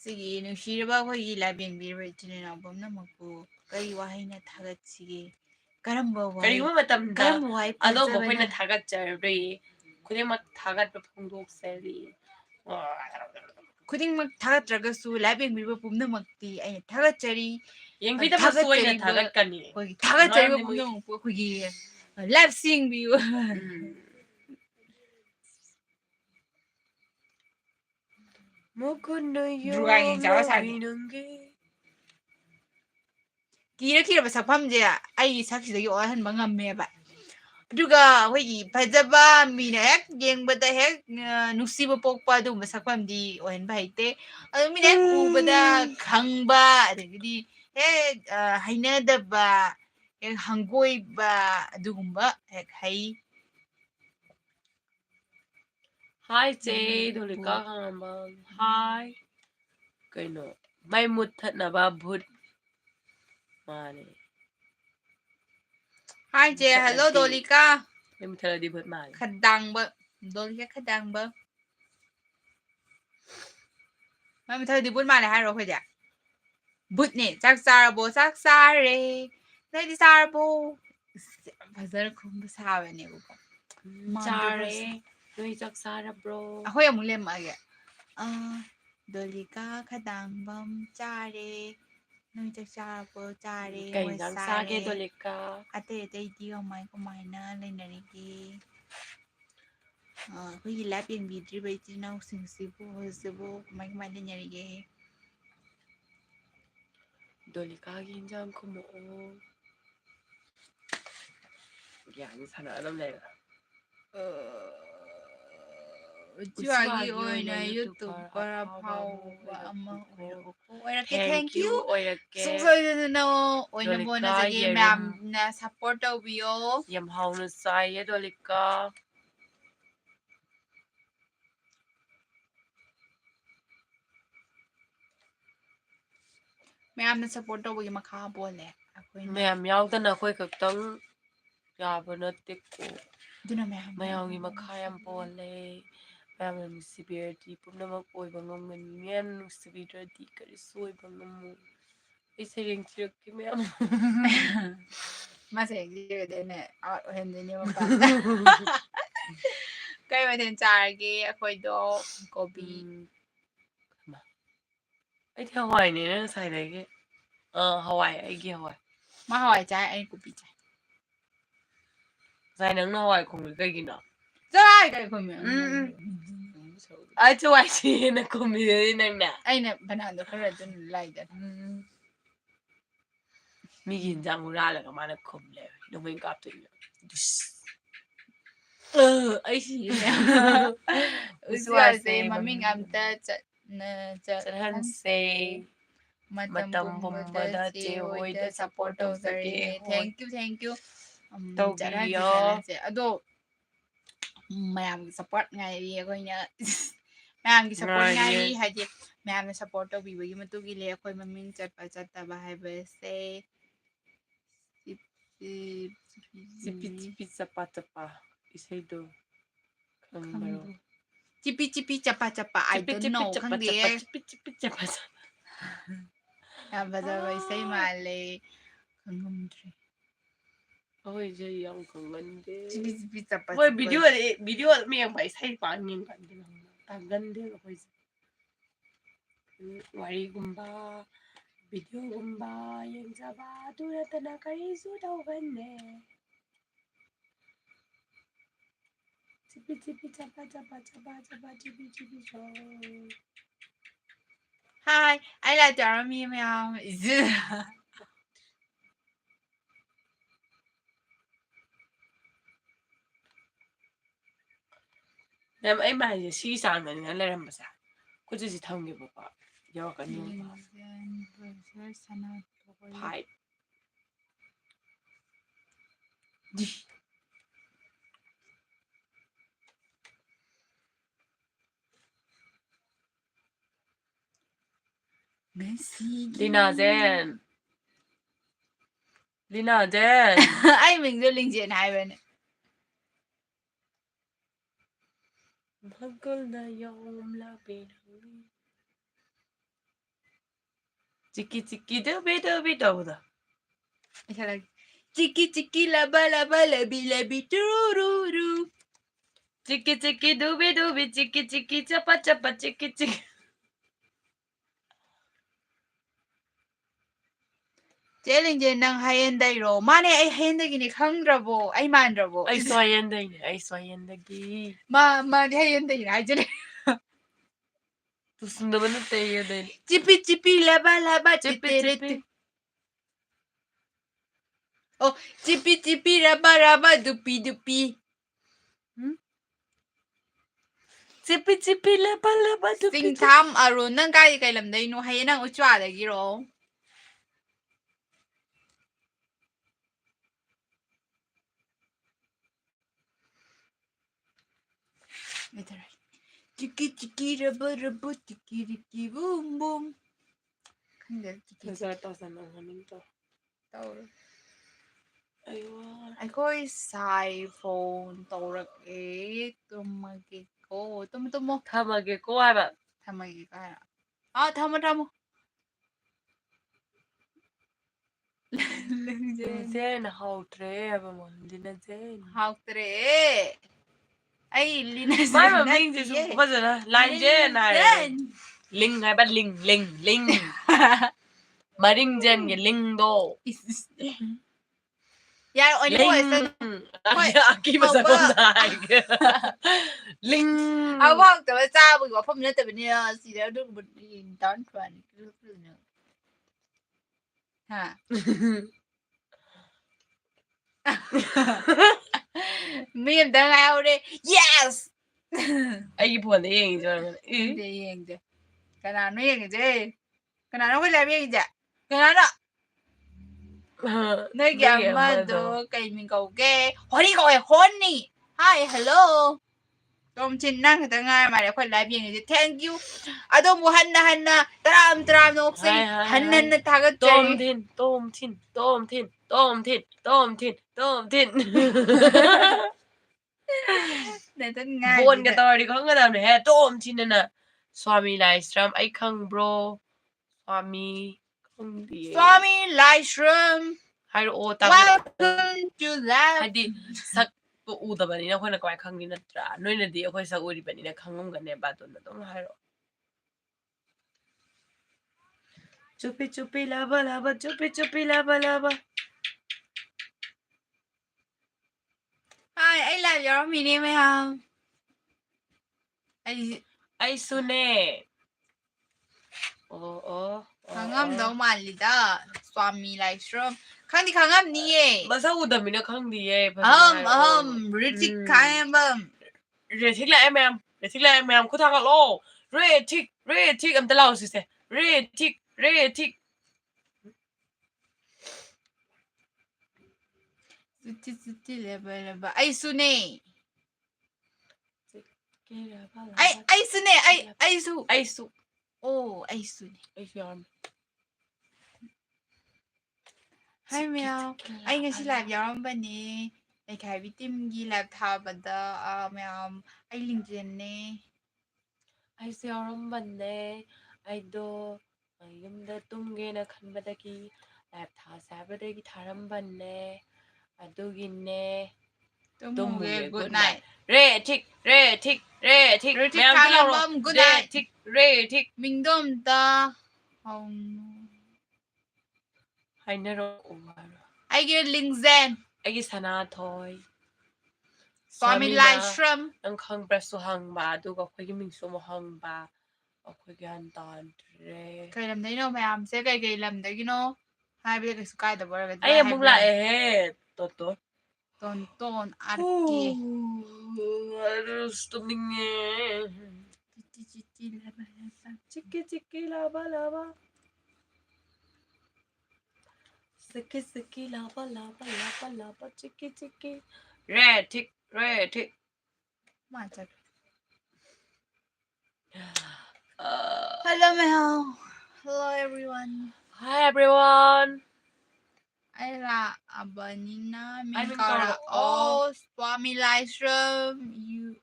sige nushiraba ko ilabing biray tinanabam na magpo kay wahay na tagat sige karamba wahay 그리고 마tamda ado mo koy na tagat jari kuning mag tagat pa pungdok seli kuding mag tagat ragasu labing biray pum na magti ay tagat jari yang kita masuway na tagat kani tagat jari pum na magpo kugi lab sing biyo drugaing jawa sani 길어 작품제 아이 사실이 어한 망함매바 누가 회기 바자바 미네 갱바다 핵 누시버 폭파도 작품디 어한 바이때 미네 우바다 강바 되기 해 하이나다바 ꯍꯦꯛ ꯍꯪꯒꯣꯏꯕ ꯑꯗꯨꯒꯨꯝꯕ ꯍꯦꯛ ꯍꯩ Hi Che Dolika Khamam. Hi. Kaino. May muthat na ba bhut. Mane. Hi Che, hello Dolika. May muthat di bhut mane. Khadangba. Dolika khadangba. May muthat di bhut mane haro khoi dia. Bhut ne chak sarabo chak sare. Nai di sarabo. Fazar khumba sabane ko. Chare. Noi chak sara bro. Ahoy amul lem age. Dolika khadangam chare. Noi chak sarabo chare. Kay jang sage Dolika. Atay di kamay na lainarigi. ꯑꯩꯈꯣꯏꯒꯤ ꯂꯥꯏꯞ ꯌꯦꯡꯕꯤꯗ꯭ꯔꯤꯕ ꯏꯆꯤꯜ ꯏꯅꯥꯎꯁꯤꯡꯁꯤꯕꯨ ꯍꯧꯖꯤꯛꯕꯨ ꯀꯃꯥꯏ ꯀꯃꯥꯏ ꯂꯩꯅꯔꯤꯒꯦ Dolikaꯒꯤ ꯏꯟꯖꯥꯡ ꯈꯨꯝꯃꯛꯑꯣ ꯒ꯭ꯌꯥꯟ ꯁꯥꯟꯅꯔ ꯂꯩꯔꯦ ꯎꯆꯨꯋꯥꯒꯤ ꯑꯣꯏꯅ ꯌꯨꯇꯨꯕꯔ ꯑꯐꯥꯎꯕ ꯑꯃ ꯑꯣꯏꯔꯛꯎꯀꯣ ꯑꯣꯏꯔꯛꯀꯦ ꯊꯦꯡꯛ ꯌꯨ ꯁꯨꯡꯁꯣꯏꯗꯅ ꯑꯣꯏꯅꯕ ꯍꯣꯠꯅꯖꯒꯦ ꯃꯌꯥꯝꯅ ꯁꯞꯄꯣꯔꯠ ꯇꯧꯕꯤꯌꯣ ꯌꯥꯝ ꯍꯥꯎꯅ ꯆꯥꯏꯌꯦ ꯗꯣꯂꯤꯀꯥ ꯃꯌꯥꯝꯅ ꯁꯞꯄꯣꯔꯠ ꯇꯧꯕꯒꯤ ꯃꯈꯥ ꯄꯣꯜꯂꯦ ꯃꯌꯥꯝ ꯌꯥꯎꯗꯅ ꯑꯩꯈꯣꯏ ꯈꯛꯇꯪ ꯌꯥꯕ ꯅꯠꯇꯦꯀꯣ ꯑꯗꯨꯅ ꯃꯌꯥꯝꯒꯤ ꯃꯈꯥ ꯌꯥꯝ ꯄꯣꯜꯂꯦ ꯃꯌꯥꯝꯅ ꯅꯨꯡꯁꯤꯕꯤꯔꯗꯤ ꯄꯨꯝꯅꯃꯛ ꯑꯣꯏꯕ ꯉꯝꯒꯅꯤ ꯃꯌꯥꯝ ꯅꯨꯡꯁꯤꯕꯤꯗ꯭ꯔꯗꯤ ꯀꯔꯤꯁꯨ ꯑꯣꯏꯕ ꯉꯝꯃꯣꯏ ꯑꯩ ꯁꯩꯔꯦꯡ ꯊꯤꯔꯛꯀꯦ ꯃꯌꯥꯝ ꯃꯥꯁꯦ ꯊꯤꯔꯗꯤꯅꯦ ꯑꯥꯎꯠ ꯑꯣꯏꯍꯟꯗꯣꯏꯅꯦꯕꯀꯣ ꯀꯩ ꯃꯊꯦꯜ ꯆꯥꯔꯒꯦ ꯑꯩꯈꯣꯏꯗꯣ ꯀꯣꯕꯤ ꯑꯩꯗꯤ ꯍꯋꯥꯏꯅꯦꯅ ꯉꯁꯥꯏꯗꯒꯤ ꯍꯋꯥꯏ ꯑꯩꯒꯤ ꯍꯋꯥꯏ ꯃꯥ ꯍꯋꯥꯏ ꯆꯥꯏ ꯑꯩ ꯀꯣꯕꯤ ꯆꯥꯏ ꯉꯁꯥꯏ ꯅꯪꯅ ꯍꯋꯥꯏ ꯈꯣꯡꯕꯤ ꯀꯩꯒꯤꯅꯣ ꯆꯥꯏ ꯀꯩ ꯈꯨꯝꯃꯤ ꯑꯩꯁꯨ ꯍꯋꯥꯏꯁꯤ ꯍꯦꯟꯅ ꯈꯨꯝꯃꯤꯗꯨꯗꯤ ꯅꯪꯅ ꯑꯩꯅ ꯕꯅꯥꯟꯗꯣ ꯈꯔ ꯑꯗꯨꯅ ꯂꯥꯏꯗꯅ ꯃꯤꯒꯤ ꯏꯟꯖꯥꯡ ꯍꯨꯔꯥꯜꯂꯒ ꯃꯥꯅ ꯈꯨꯝ ꯂꯩꯔꯦ ꯅꯣꯡꯃꯩ ꯀꯥꯞꯇꯣꯏꯅꯦ ꯑꯩ ꯁꯤꯔꯦ ꯎꯆꯨꯋꯥꯁꯦ ꯃꯃꯤꯡ ꯑꯝꯇ ꯆꯠꯍꯟꯁꯦ ꯃꯇꯝ ꯄꯨꯝꯕꯗ ꯆꯦ ꯍꯣꯏꯗ ꯁꯞꯄꯣꯔꯠ ꯇꯧꯖꯔꯤꯅꯦ ꯊꯦꯡꯛ ꯌꯨ ꯇꯧꯕꯤꯌꯣ ꯆꯠꯍꯟꯁꯦ ꯑꯗꯣ ꯃꯌꯥꯝꯒꯤ ꯁꯞꯄꯣꯔꯠ ꯉꯥꯏꯔꯤ ꯑꯩꯈꯣꯏꯅ ꯃꯌꯥꯝꯒꯤ ꯁꯞꯄꯣꯔꯠ ꯉꯥꯏꯔꯤ ꯍꯥꯏꯗꯤ ꯃꯌꯥꯝꯅ ꯁꯞꯄꯣꯔꯠ ꯇꯧꯕꯤꯕꯒꯤ ꯃꯇꯨꯡ ꯏꯜꯂꯦ ꯑꯩꯈꯣꯏ ꯃꯃꯤꯡ ꯆꯠꯄ ꯆꯠꯇꯕ ꯍꯥꯏꯕꯁꯦ ꯆꯤꯄꯤ ꯆꯤꯄꯤ ꯆꯞꯄ ꯆꯞꯄ ꯏꯁꯩꯗꯣ ꯈꯪꯕꯔꯣ ꯆꯤꯄꯤ ꯆꯤꯄꯤ ꯆꯞꯄ ꯆꯞꯄ ꯑꯥꯏ ꯗꯣꯟ ꯅꯣ ꯈꯪꯗꯦ ꯆꯤꯄꯤ ꯆꯤꯄꯤ ꯆꯞꯄ ꯆꯞꯄ ꯌꯥꯝ ꯐꯖꯕ ꯏꯁꯩ ꯃꯥꯜꯂꯦ ꯈꯪꯉꯝꯗ꯭ꯔꯦ ꯑꯩꯈꯣꯏ ꯏꯁꯩ ꯌꯥꯝ ꯈꯪꯒꯟꯗꯦ ꯆꯤꯄꯤ ꯆꯤꯄꯤ ꯆꯞꯄ ꯍꯣꯏ ꯆꯞꯄ ꯚꯤꯗꯤꯑꯣ ꯑꯗꯨꯝ ꯌꯦꯡꯕ ꯏꯁꯩ ꯄꯥꯛ ꯌꯦꯡꯒꯟꯗꯦ ꯇꯥꯒꯟꯗꯦꯕ ꯑꯩꯈꯣꯏꯁꯦ ꯋꯥꯔꯤꯒꯨꯝꯕ ꯚꯤꯗꯤꯑꯣꯒꯨꯝꯕ ꯌꯦꯡꯖꯕ ꯑꯗꯨ ꯅꯠꯇꯅ ꯀꯔꯤꯁꯨ ꯇꯧꯒꯟꯗꯦ ꯆꯤꯄꯤ ꯆꯤꯄꯤ ꯆꯞꯄ ꯆꯞꯄ ꯆꯞꯄ ꯆꯞꯄ ꯆꯤꯄꯤ ꯆꯤꯄꯤ ꯁꯣꯡ ꯍꯥꯏ ꯑꯩ ꯂꯥꯏꯔꯤꯛ ꯇꯧꯔꯝꯃꯤ ꯃꯌꯥꯝ ꯃꯦꯝ ꯑꯩ ꯃꯥꯏꯁꯦ ꯁꯤꯒꯤ ꯆꯥꯡꯗꯅꯤꯅ ꯂꯩꯔꯝꯕꯁꯦ ꯈꯨꯠꯁꯤ ꯊꯝꯒꯦꯕꯀꯣ ꯌꯧꯔꯛꯀꯅꯤ ꯐꯥꯏꯠ ꯂꯤꯅꯥꯖꯦꯟ ꯑꯩ ꯃꯤꯡꯗꯣ ꯂꯤꯡꯖꯦꯟ ꯍꯥꯏꯕꯅꯦ ꯃꯒꯜꯅ ꯌꯣꯝꯂꯕꯤꯔꯝꯃꯤ ꯆꯤꯛꯀꯤ ꯆꯤꯛꯀꯤ ꯗꯨꯕꯤ ꯗꯨꯕꯤ ꯇꯧꯕꯗꯣ ꯆꯤꯛꯀꯤ ꯆꯤꯛꯀꯤ ꯂꯕ ꯂꯕ ꯂꯕꯤ ꯂꯕꯤ ꯇꯨꯔꯨꯔꯨ ꯆꯤꯛꯀꯤ ꯆꯤꯛꯀꯤ ꯗꯨꯕꯤ ꯗꯨꯕꯤ ꯆꯤꯛꯀꯤ ꯆꯤꯛꯀꯤ ꯆꯞꯄ ꯆꯞꯄ ꯆꯤꯛꯀꯤ ꯆꯤꯛꯀꯤ ꯆꯦ ꯂꯤꯡꯖꯦꯟ ꯅꯪ ꯍꯌꯦꯟꯗꯩꯔꯣ ꯃꯥꯅꯦ ꯑꯩ ꯍꯌꯦꯟꯗꯒꯤꯅꯦ ꯈꯪꯗ꯭ꯔꯕꯣ ꯑꯩ ꯃꯥꯟꯗ꯭ꯔꯕꯣ ꯑꯩꯁꯨ ꯍꯌꯦꯟꯗꯩꯅꯦ ꯑꯩꯁꯨ ꯍꯌꯦꯟꯗꯒꯤ ꯃꯥꯗꯤ ꯍꯌꯦꯟꯗꯒꯤꯅꯦ ꯍꯥꯏꯖꯤꯜꯂꯦ ꯇꯨꯁꯟꯗꯕ ꯅꯠꯇꯦ ꯍꯌꯦꯟꯗꯩꯅꯦ ꯆꯤꯄꯤ ꯆꯤꯄꯤ ꯂꯕ ꯂꯕ ꯆꯤꯄꯤ ꯆꯤꯄꯤ ꯑꯣ ꯆꯤꯄꯤ ꯆꯤꯄꯤ ꯔꯕ ꯔꯕ ꯗꯨꯄꯤ ꯗꯨꯄꯤ ꯆꯤꯄꯤ ꯆꯤꯄꯤ ꯂꯕ ꯂꯕ ꯗꯨꯄꯤ ꯗꯨꯄꯤ ꯆꯤꯡꯊꯥꯝ ꯑꯔꯨꯟ ꯅꯪ ꯀꯥꯏꯗꯩ ꯀꯩ ꯂꯝꯗꯩꯅꯣ ꯍꯌꯦꯡ ꯅꯪ ꯎꯆꯨꯋꯥꯗꯒꯤꯔꯣ Literally. Chiki chiki rubber rubber chiki chiki boom boom. 근데 chiki Fazar tawsan ang haning to. tawra. Aywa. Aiko'y iPhone tawrake tumagi ko. Tumo. Thamage ko haiba. Thamagi ka. Thamo. Lingjen hautre haiba mo. Lingjen. Hautre. Ay, linas Mai na ma ming ji su fazara. Lingjen hai. Ling haiba ling. Maringjen ge ling do. Ya, only was Aki basa ko dai. Ling. Awak ta sa bu wa phom na ta bi ni si da du bu don twan. Ha. Miyam da ngao de. Yes. Ai phone de yeng jo. De yeng de. Kana no yeng je. Kana no ko la bi ja. Kana no. Nơi kìa mà đồ cây mình cầu kê. Honey gọi honey. Hi, hello. Tôm chín năng người ta ngay mà để khoai lại biển thì thank you. À tôm mua hanna. Tram nó xí. Hanna ta cái chơi. Tôm tin. Này tên ngay. Buồn cái tao đi không có làm để tôm tin nè. Swami livestream ai khăng bro. Swami không đi. Swami livestream. Hai ô tao. Welcome to live. Hai đi sắc u da bani na khoi na kwai khang ni na tra. Noi na di khoi sa u ri bani na khangom ga ne ba to na dong hai ro. Chupi lava, chupi lava. Hi, anh làm cho mình đi mày không? Ai sune. 강함 너무 알리다. Swami livestream. 강디 강함 니에. Masa udah mina khang diye. Ritik 강함. Re thích là em có thằng alo. Re thích em ta lau xí xe. Re thích. Suti leba. Ai sune. Ai su. Oh, ai sune. Ai sune. Hi mèo. Anh ngày xin làm giáo bên nè. Neikhaibiteam ghi làm thao bên đó mèo. Anh Lingjen nè. Ai giáo bên nè. Ai do yumda tumge na khanbadagi lab tha sabadagi tharam bên nè. Adugin nè. Tumuge good night. Re thích. Mèo good night. Re thích. Mình đom ta. Hai nè ro. Ai ghi Lingjen. Ai ghi sana thôi. Swami livestream. Ang khang preso hang ba du ko khoi mình số mo hang ba. Khoi gan tan re. Kai lam dai no ma'am se kai lam dai no. Hai bi kai sukai da bor ga. Ai mong lại he. Toto. Tonton arki. Harus tumingin. Chiki lava. Siki lava. Chiki. Re thích. Macam. Hello Mel. Hello everyone. Hi everyone. Ai là Abanina Ai mình coi là Swami livestream.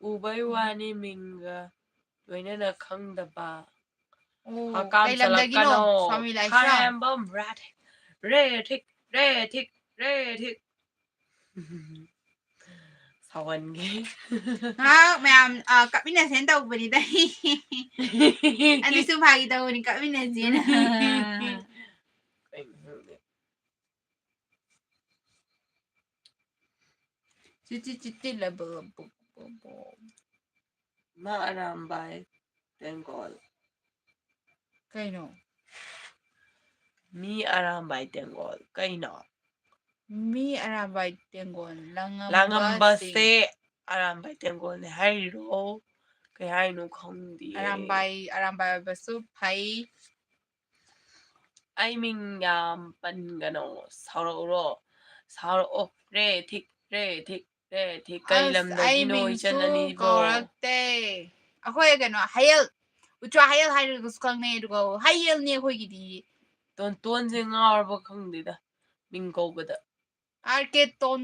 Ubay wani minga. Đối nên là không đập bà. Cây làm đây kino. Swami livestream. Hai em bom re thích. Sao anh nghe? Ma'am, kami na sen tawag ba nito? Ano sumagi tawag ni kami na sen? Chiti level. Maaram bay tengol. Kaino? Mi aram bay tengol. Kaino? Mi aram bay tengol. Langam base aram bay tengol ne hai ro. Kay hai no không đi. Aram bay basu pai. Ai mình pan gano sao ro. Re thích. ꯊꯤ ꯀꯩ ꯂꯝꯗꯒꯤꯅꯣ ꯏꯆꯟ ꯑꯅꯤꯕꯣ ꯀꯧꯔꯛꯇꯦ ꯑꯩꯈꯣꯏ ꯀꯩꯅꯣ ꯍꯌꯦꯜ ꯎꯆ꯭ꯔꯥ ꯍꯌꯦꯜ ꯍꯥꯏꯔꯒꯁꯨ ꯈꯪꯅꯩ ꯑꯗꯨꯒ ꯍꯌꯦꯜꯅꯦ ꯑꯩꯈꯣꯏꯒꯤꯗꯤ ꯇꯣꯟꯁꯦ ꯉꯥꯎꯔꯕ ꯈꯪꯗꯦꯗ ꯃꯤꯡ ꯀꯧꯕꯗ ꯑꯥꯔ.ꯀꯦ. ꯇꯣꯟ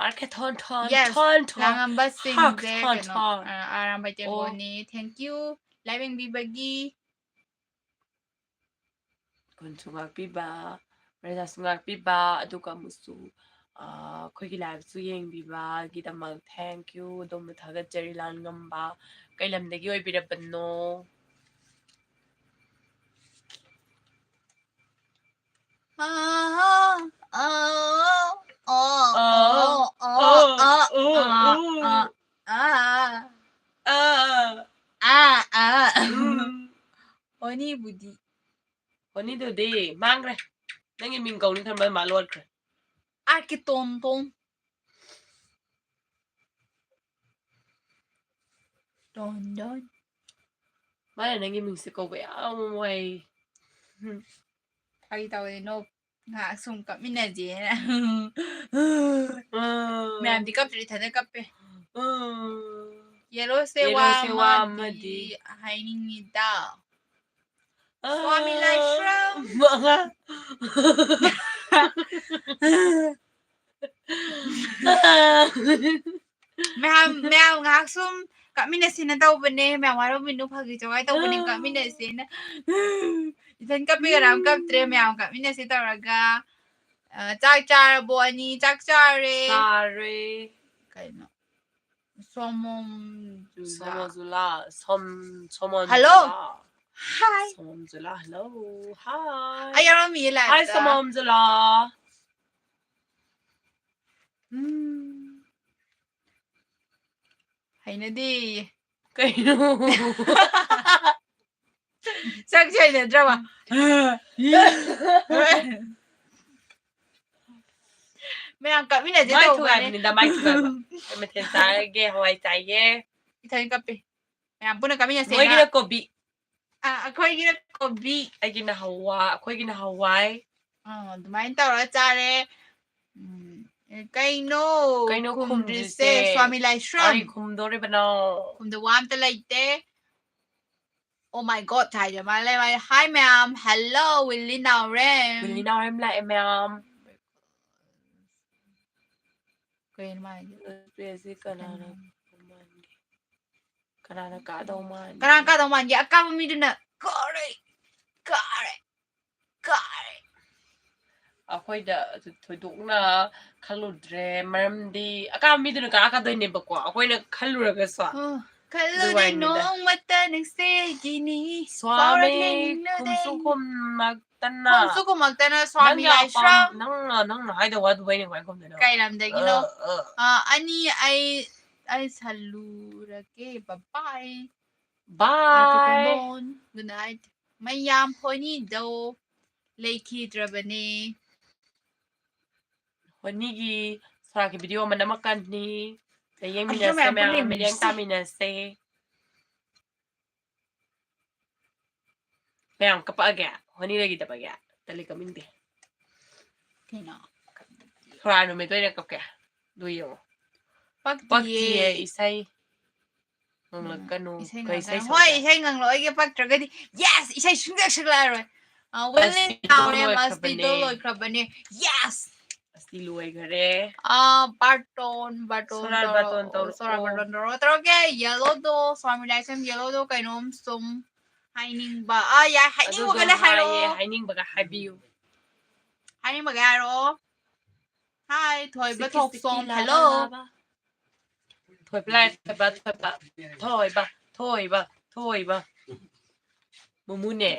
ꯑꯥꯔꯀꯦ ꯊꯣꯟ ꯌꯦꯁ ꯍꯥꯛ ꯂꯥꯡꯉꯝꯕꯁꯤꯡꯁꯦ ꯀꯩꯅꯣ ꯊꯣꯟ ꯑꯣ ꯑꯥꯔꯥꯝꯕꯥꯏꯇꯦꯝꯕꯣꯅꯤ ꯊꯦꯡꯛ ꯌꯨ ꯂꯥꯏꯕꯦꯡꯕꯤꯕꯒꯤ ꯈꯨꯟꯁꯨ ꯉꯥꯛꯄꯤꯕ ꯄ꯭ꯔꯖꯥꯁꯨ ꯉꯥꯛꯄꯤꯕ ꯑꯗꯨꯒ ꯑꯃꯨꯛꯁꯨ ꯑꯩꯈꯣꯏꯒꯤ ꯂꯥꯏꯐꯁꯨ ꯌꯦꯡꯕꯤꯕꯒꯤꯗꯃꯛ ꯊꯦꯡꯛ ꯌꯨ ꯑꯗꯣꯝꯕꯨ ꯊꯥꯒꯠꯆꯔꯤ ꯂꯥꯟꯉꯝꯕ ꯀꯩ ꯂꯝꯗꯒꯤ ꯑꯣꯏꯕꯤꯔꯕꯅꯣ ꯍꯣꯅꯤꯕꯨꯗꯤ ꯍꯣꯅꯤꯗꯨꯗꯤ ꯃꯥꯡꯈ꯭ꯔꯦ ꯅꯪꯒꯤ ꯃꯤꯡ ꯀꯧꯅꯤ ꯈꯟꯕ ꯃꯥ ꯂꯣꯠꯈ꯭ꯔꯦ ꯑꯥꯔꯀꯦ ꯇꯣꯟ ꯃꯥꯅ ꯅꯪꯒꯤ ꯃꯤꯡꯁꯦ ꯀꯧꯕ ꯌꯥꯝ ꯋꯥꯏ ꯐꯥꯒꯤ ꯇꯧꯕꯅꯦ ꯉꯥꯏꯍꯥꯛ ꯁꯨꯝ ꯀꯞꯃꯤꯟꯅꯁꯦꯅ ꯃꯌꯥꯝꯗꯤ ꯀꯞꯇ꯭ꯔꯤ ꯏꯊꯟꯇ ꯀꯞꯄꯦ ꯌꯦꯂꯣꯁꯦ ꯋꯥ ꯑꯃꯗꯤ ꯍꯥꯏꯅꯤꯡꯉꯤꯗ ꯁ꯭ꯋꯥꯃꯤ ꯂꯥꯏꯁ꯭ꯔꯝ ꯃꯌꯥꯝ ꯉꯥꯏꯍꯥꯛ ꯁꯨꯝ ꯀꯞꯃꯤꯟꯅꯁꯤꯅ ꯇꯧꯕꯅꯦ ꯃꯌꯥꯝ ꯋꯥꯔꯧꯕꯤꯅꯨ ꯐꯥꯒꯤ ꯖꯣꯒꯥꯏ ꯇꯧꯕꯅꯦ ꯀꯞꯃꯤꯟꯅꯁꯦꯅ ꯏꯊꯟ ꯀꯞꯄꯦ ꯀꯅꯥꯝ ꯀꯞꯇ꯭ꯔꯦ ꯃꯌꯥꯝ ꯀꯞꯃꯤꯟꯅꯁꯦ ꯇꯧꯔꯒ ꯆꯥꯛ ꯆꯥꯔꯕꯣ ꯑꯅꯤ ꯆꯥꯛ ꯆꯥꯔꯦ ꯀꯩꯅꯣ ꯍꯜꯂꯣ ꯍꯥꯏ ꯁꯣꯃꯣꯝꯖꯨꯂꯥ hello hi ꯑꯩ ꯌꯥꯎꯔꯝꯃꯤꯌꯦ hi ꯂꯥꯏꯐꯇ ꯁꯣꯃꯣꯝꯖꯨꯂꯥ ꯍꯩꯅꯗꯦ ꯀꯩꯅꯣ ꯁꯛꯁꯦ ꯍꯩꯅꯗ꯭ꯔꯕ ꯃꯌꯥꯝ ꯀꯞꯃꯤꯟꯅꯁꯦ ꯃꯥꯏ ꯇꯧꯕꯅꯦ ꯊꯨꯒꯥꯏꯕꯅꯤꯗ ꯃꯥꯏ ꯊꯨꯒꯥꯏꯕ ꯀꯩ ꯃꯊꯦꯜ ꯆꯥꯔꯒꯦ ꯍꯋꯥꯏ ꯆꯥꯏꯌꯦ ꯏꯊꯟ ꯀꯞꯄꯦ ꯃꯌꯥꯝ ꯄꯨꯟꯅ ꯀꯞꯃꯤꯟꯅꯁꯦꯅ ꯅꯣꯏꯒꯤꯅ ꯀꯣꯕꯤ ꯑꯩꯈꯣꯏꯒꯤꯅ ꯀꯣꯕꯤ ꯑꯩꯈꯣꯏꯒꯤꯅ ꯍꯋꯥꯏ ꯑꯗꯨꯃꯥꯏꯅ ꯇꯧꯔꯒ ꯆꯥꯔꯦ ꯀꯩꯅꯣ ꯈꯨꯝꯗ꯭ꯔꯤꯁꯦ ꯁ꯭ꯋꯥꯃꯤ ꯂꯥꯏꯁ꯭ꯔꯝ ꯈꯨꯝꯗꯣꯔꯤꯕꯅꯣ ꯈꯨꯝꯗ ꯋꯥ ꯑꯝꯇ ꯂꯩꯇꯦ ꯑꯣ ꯃꯥꯏ ꯒꯣꯠ ꯍꯥꯏꯗ ꯃꯥꯜꯂꯦ ꯍꯥꯏ ꯃꯌꯥꯝ ꯍꯦꯜꯂꯣ ꯋꯤꯜꯂꯤ ꯅꯥꯎꯔꯦꯝ ꯂꯥꯛꯑꯦ ꯃꯌꯥꯝ ꯀꯩꯅꯣ ꯃꯥ ꯍꯥꯏꯁꯦ ꯀꯅꯥꯅ ꯀꯥꯗꯧ ꯃꯥꯟꯒꯦ ꯀꯅꯥ ꯀꯥꯗꯧ ꯃꯥꯟꯒꯦ ꯑꯀꯥꯕ ꯃꯤꯗꯨꯅ ꯀꯥꯔꯦ ꯑꯩꯈꯣꯏꯗ ꯊꯣꯏꯗꯣꯛꯅ ꯈꯜꯂꯨꯗ꯭ꯔꯦ ꯃꯔꯝꯗꯤ ꯑꯀꯥꯕ ꯃꯤꯗꯨꯅ ꯀꯥꯔꯛꯀꯗꯣꯏꯅꯦꯕꯀꯣ ꯑꯩꯈꯣꯏꯅ ꯈꯜꯂꯨꯔꯒꯁꯨ ꯑꯗꯨ ꯈꯜꯂꯨꯗꯦ ꯋꯥꯔꯤꯅꯤꯗ ꯅꯣꯡꯃꯇ ꯅꯪꯁꯦ ꯑꯩꯒꯤꯅꯤ ꯁ꯭ꯋꯥꯃꯤ ꯐꯥꯎꯔꯛꯂꯦ ꯈꯨꯝꯁꯨ ꯈꯨꯝꯃꯛꯇꯅ ꯁ꯭ꯋꯥꯃꯤ ꯅꯪꯒꯤ ꯑꯄꯥꯝ ꯂꯥꯏꯁ꯭ꯔꯝ ꯅꯪꯅ ꯍꯥꯏꯗꯧ ꯋꯥꯗꯨꯕꯨ ꯑꯩꯅ ꯀꯃꯥꯏꯅ ꯈꯨꯝꯗꯣꯏꯅꯣ ꯀꯩ ꯂꯝꯗꯒꯤꯅꯣ ꯑꯅꯤ ꯑꯩ ꯁꯜꯂꯨꯔꯒꯦ ꯕꯕꯥꯏ ꯕꯥꯏ ꯒꯨꯗ ꯅꯥꯏꯠ ꯃꯌꯥꯝ ꯍꯣꯅꯤꯗꯣ ꯂꯩꯈꯤꯗ꯭ꯔꯕꯅꯦ ꯍꯣꯅꯤꯒꯤ ꯁꯣꯔꯥꯠꯀꯤ ꯚꯤꯗꯤꯑꯣ ꯑꯃ ꯅꯝꯃꯛꯀꯅꯤ ꯑꯗꯨ ꯌꯦꯡꯃꯤꯟꯅꯁꯦ ꯄꯨꯟꯅ ꯃꯌꯥꯝ ꯃꯤꯠꯌꯦꯡ ꯌꯦꯡꯃꯤꯟꯅꯁꯦ ꯇꯥꯃꯤꯟꯅꯁꯦ ꯃꯌꯥꯝ ꯀꯞꯄꯛꯑꯒꯦ ꯍꯣꯅꯤ ꯂꯩꯈꯤꯗꯕꯒꯤ ꯇꯜꯂꯤ ꯀꯞꯅꯤꯡꯗꯦ ꯁꯣꯔꯥꯠ ꯅꯨꯃꯤꯠꯇ ꯑꯣꯏꯅ ꯀꯞꯀꯦ ꯑꯗꯨ ꯌꯦꯡꯉꯣ ꯄꯛꯇꯤꯌꯦ ꯏꯁꯩ ꯉꯪꯂꯛꯀꯅꯨ ꯀꯩ ꯏꯁꯩ ꯍꯣꯏ ꯁꯛꯎꯒꯦ ꯏꯁꯩ ꯉꯪꯂꯛꯑꯣꯏꯒꯦ ꯄꯛꯇ꯭ꯔꯒꯗꯤ ꯌꯦꯁ ꯏꯁꯩ ꯁꯨꯡꯁꯛ ꯁꯛꯂꯛꯑꯔꯣꯏ ꯂꯣꯏꯈ꯭ꯔꯕꯅꯦ ꯂꯣꯏꯈ꯭ꯔꯕꯅꯦ ꯌꯦꯁ ꯑꯁꯇꯤ ꯂꯣꯏꯈꯔꯦ ꯕꯥꯔꯇꯣꯟ ꯁꯣꯔꯥꯠ ꯕꯥꯇꯣꯟ ꯇꯧꯔꯛꯑꯣ ꯇꯧꯔꯛꯀꯦ ꯌꯦꯜꯂꯣꯗꯣ ꯁ꯭ꯋꯥꯃꯤ ꯂꯥꯏꯁ꯭ꯔꯝ ꯌꯦꯜꯂꯣꯗꯣ ꯀꯩꯅꯣꯝ ꯁꯨꯝ ꯍꯥꯏꯅꯤꯡꯕ ꯌꯥꯏ ꯑꯗꯨꯗꯣ ꯍꯥꯏꯅꯤꯡꯕꯒ ꯍꯥꯏꯌꯦ ꯍꯥꯏꯔꯛꯑꯣ ꯍꯥꯏꯅꯤꯡꯕꯒ ꯍꯥꯏꯕꯤꯌꯨ ꯍꯥꯏꯅꯤꯡꯕꯒ ꯍꯥꯏꯔꯛꯑꯣ ꯍꯥꯏ ꯊꯣꯏꯕ ꯁꯤꯛꯀꯤ ꯁꯤꯛꯀꯤ ꯊꯣꯛꯆꯣꯝ ꯂꯥꯕ ꯍꯦꯜꯂꯣ ꯂꯥꯕ ꯊꯣꯏꯕ ꯃꯨꯃꯨꯅꯦ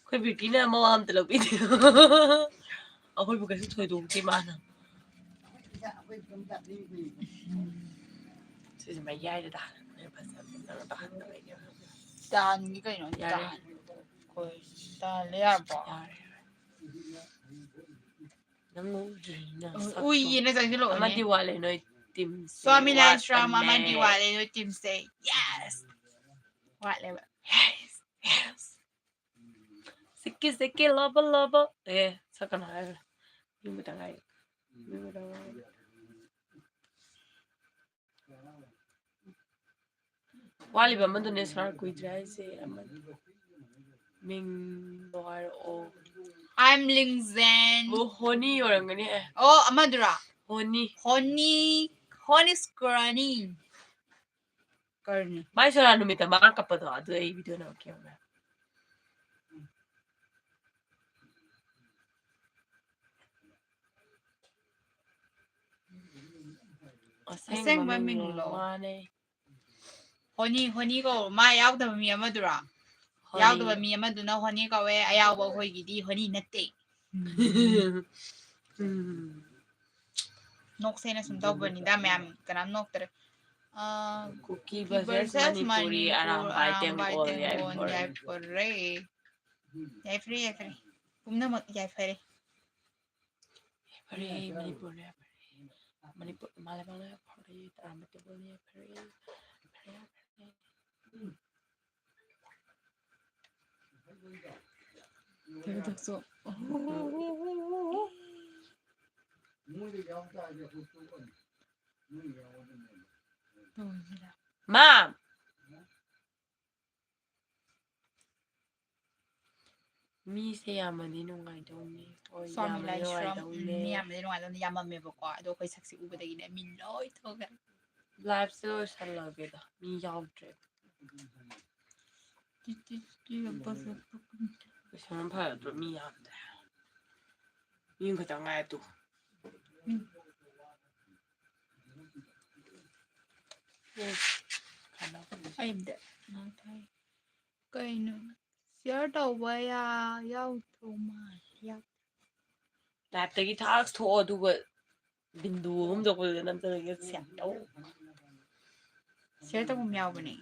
ꯑꯩꯈꯣꯏ ꯕ꯭ꯌꯨꯇꯤꯅ ꯃꯋꯥ ꯑꯝꯇ ꯂꯧꯕꯤꯗꯦ ꯑꯩꯈꯣꯏꯕꯨ ꯀꯩꯁꯨ ꯊꯣꯏꯗꯣꯛꯇꯦ ꯃꯥꯅ ꯁꯤꯁꯦ ꯃꯌꯥꯏꯗ ꯇꯥꯍꯜꯂꯒ ꯐꯖꯅ ꯇꯥꯍꯟꯗꯕꯩꯅꯦ ꯇꯥꯍꯟꯒꯦ ꯀꯩꯅꯣ ꯌꯥꯔꯦ ꯇꯥꯍꯜꯂꯦ ꯌꯥꯔꯕꯣ ꯌꯥꯔꯦ ꯅꯪ ꯎꯗ꯭ꯔꯤꯅ ꯎꯏꯌꯦꯅ ꯆꯪꯁꯤꯜꯂꯛꯑꯣꯅꯦ ꯑꯃꯗꯤ ꯋꯥꯠꯂꯦ ꯅꯣꯏ ꯇꯤꯝꯁꯦ ꯁ꯭ꯋꯥꯃꯤ ꯂꯥꯏꯁ꯭ꯔꯝ ꯋꯥꯠꯄꯅꯦ ꯑꯃꯗꯤ ꯋꯥꯠꯂꯦ ꯅꯣꯏ ꯇꯤꯝꯁꯦ yes Whatever. Yes. Siki lobo. Sakana hai. Yung bitangai. Wali ba man dun sar kuidra se aman. Ming noir o. I'm Lingjen. Oh, honey orangani eh. Oh, Amadura. Honey. Honey scrunny. Curny. Mai sara numita makakapado adu ay video na okay na. Asengba minglo. Honey ko ma yaudaba mi amadura. Yaudaba mi amaduna honey ko we ayawba hoigidi honey natte. Noksena sum tawbanida mayam kanam noktere. Cookie versus Manipuri Arambaitem all Yaipore. Yaipre. Pumnamak Yaipre. Manipur Malabana party Aramatable Yaipre. So. Mom. Mi se yamani nungaidawni. Swami lai shram mi amade nungaidawni yamamebako ado akhoi saksi ubadagine mi loi thoga. Live se loisalageda. Mi yaudre. Saman phayadro mi yamde. Mi khatang ai tu. I'm dead. Kaino. Share tawba ya yautro ma ya. Laptagi tax to aduga bindu hum jokol namtanaga siataw. Share tawba miyawbane.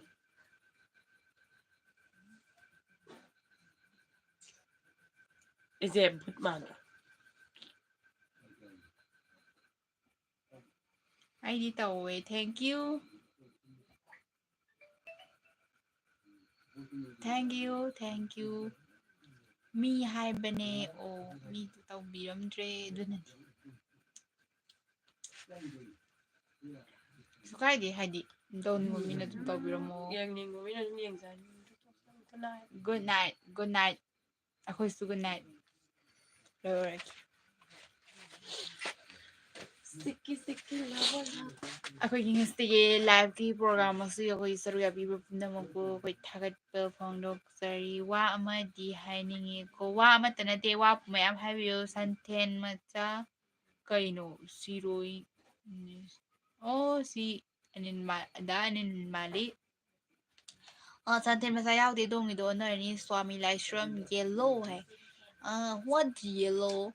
Is it Butman? I did away. Thank you. Mi haibane o mi tawbiramdre dunani. Sukaidi hadi. Don't move me to tawbiramo. Good night. Ako'y good night. Alright. Siki lava. ꯑꯩꯈꯣꯏꯒꯤ ꯉꯁꯤꯒꯤ ꯂꯥꯏꯚꯀꯤ ꯄ꯭ꯔꯣꯒ꯭ꯔꯥꯝ ꯑꯁꯤ ꯑꯩꯈꯣꯏ ꯁꯔꯨꯛ ꯌꯥꯕꯤꯕ ꯄꯨꯝꯅꯃꯛꯄꯨ ꯑꯩꯈꯣꯏ ꯊꯥꯒꯠꯄ ꯐꯣꯡꯗꯣꯛꯆꯔꯤ ꯋꯥ ꯑꯃꯗꯤ ꯍꯥꯏꯅꯤꯡꯉꯤꯀꯣ ꯋꯥ ꯑꯃꯠꯇ ꯅꯠꯇꯦ ꯋꯥ ꯃꯌꯥꯝ ꯍꯥꯏꯕꯤꯌꯨ ꯁꯟꯊꯦꯟ ꯃꯆꯥ ꯀꯩꯅꯣ ꯁꯤꯔꯣꯏ ꯁꯤ ꯑꯅꯤꯜ ꯃꯥꯜꯂꯤ ꯁꯟꯊꯦꯟ ꯃꯆꯥ ꯌꯥꯎꯗꯦ ꯗꯣꯡꯒꯤꯗꯣ ꯑꯣꯟꯅꯔꯅꯤ ꯁ꯭ꯋꯥꯃꯤ ꯂꯥꯏꯁ꯭ꯔꯝ ꯌꯦꯜꯂꯣ ꯍꯥꯏ what yellow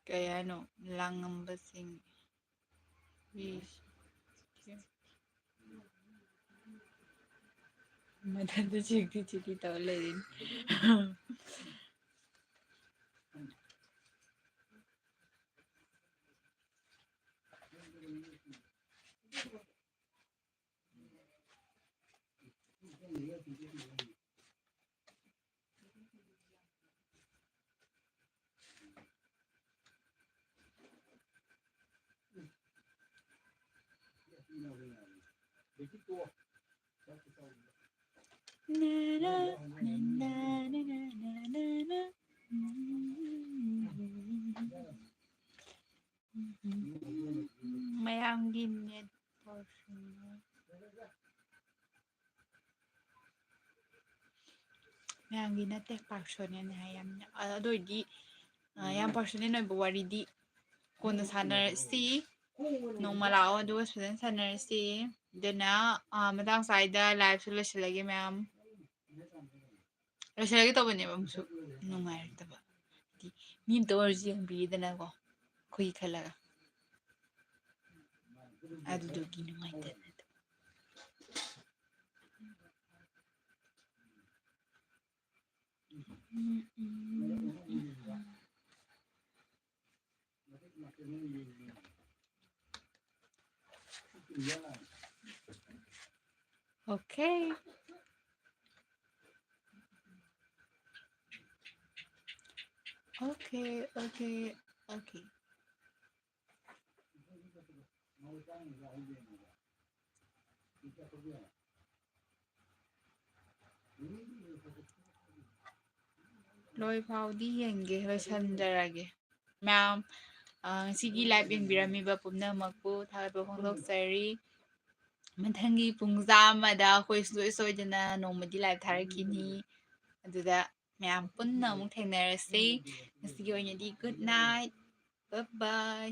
Kayano langambasing Madanda chiki tawlerin mayamgi net mayamgi nate personal hayam adoidi yam personal oiba waridi kona sanarasi nongma lao aduga fajan sanarasi dana matang saida live su loisilage mayam loisilage tawbaneba amusu nungairtaba mi amta oirsu yengbiridana ko akhoi khalaga adudogi nungaitana Okay. Okay, okay, okay. Lôi ꯐꯥꯎꯗꯤ ꯌꯦꯡꯒꯦ ꯂꯣꯏꯁꯤꯟꯖꯔꯒꯦ ꯃꯌꯥꯝ ꯉꯁꯤꯒꯤ ꯂꯥꯏꯚ ꯌꯦꯡꯕꯤꯔꯝꯃꯤꯕ ꯄꯨꯝꯅꯃꯛꯄꯨ ꯊꯥꯒꯠꯄ ꯐꯣꯡꯗꯣꯛꯆꯔꯤ ꯃꯊꯪꯒꯤ ꯄꯨꯡ ꯆꯥꯝꯃꯗ ꯑꯩꯈꯣꯏ ꯁꯨꯡꯁꯣꯏ ꯁꯣꯏꯗꯅ ꯅꯣꯡꯃꯗꯤ ꯂꯥꯏꯚ ꯊꯥꯔꯛꯈꯤꯅꯤ ꯑꯗꯨꯗ ꯃꯌꯥꯝ ꯄꯨꯟꯅ ꯑꯃꯨꯛ ꯊꯦꯡꯅꯔꯁꯤ ꯉꯁꯤꯒꯤ ꯑꯣꯏꯅꯗꯤ ꯒꯨꯗ ꯅꯥꯏꯠ ꯕꯥꯏ ꯕꯥꯏ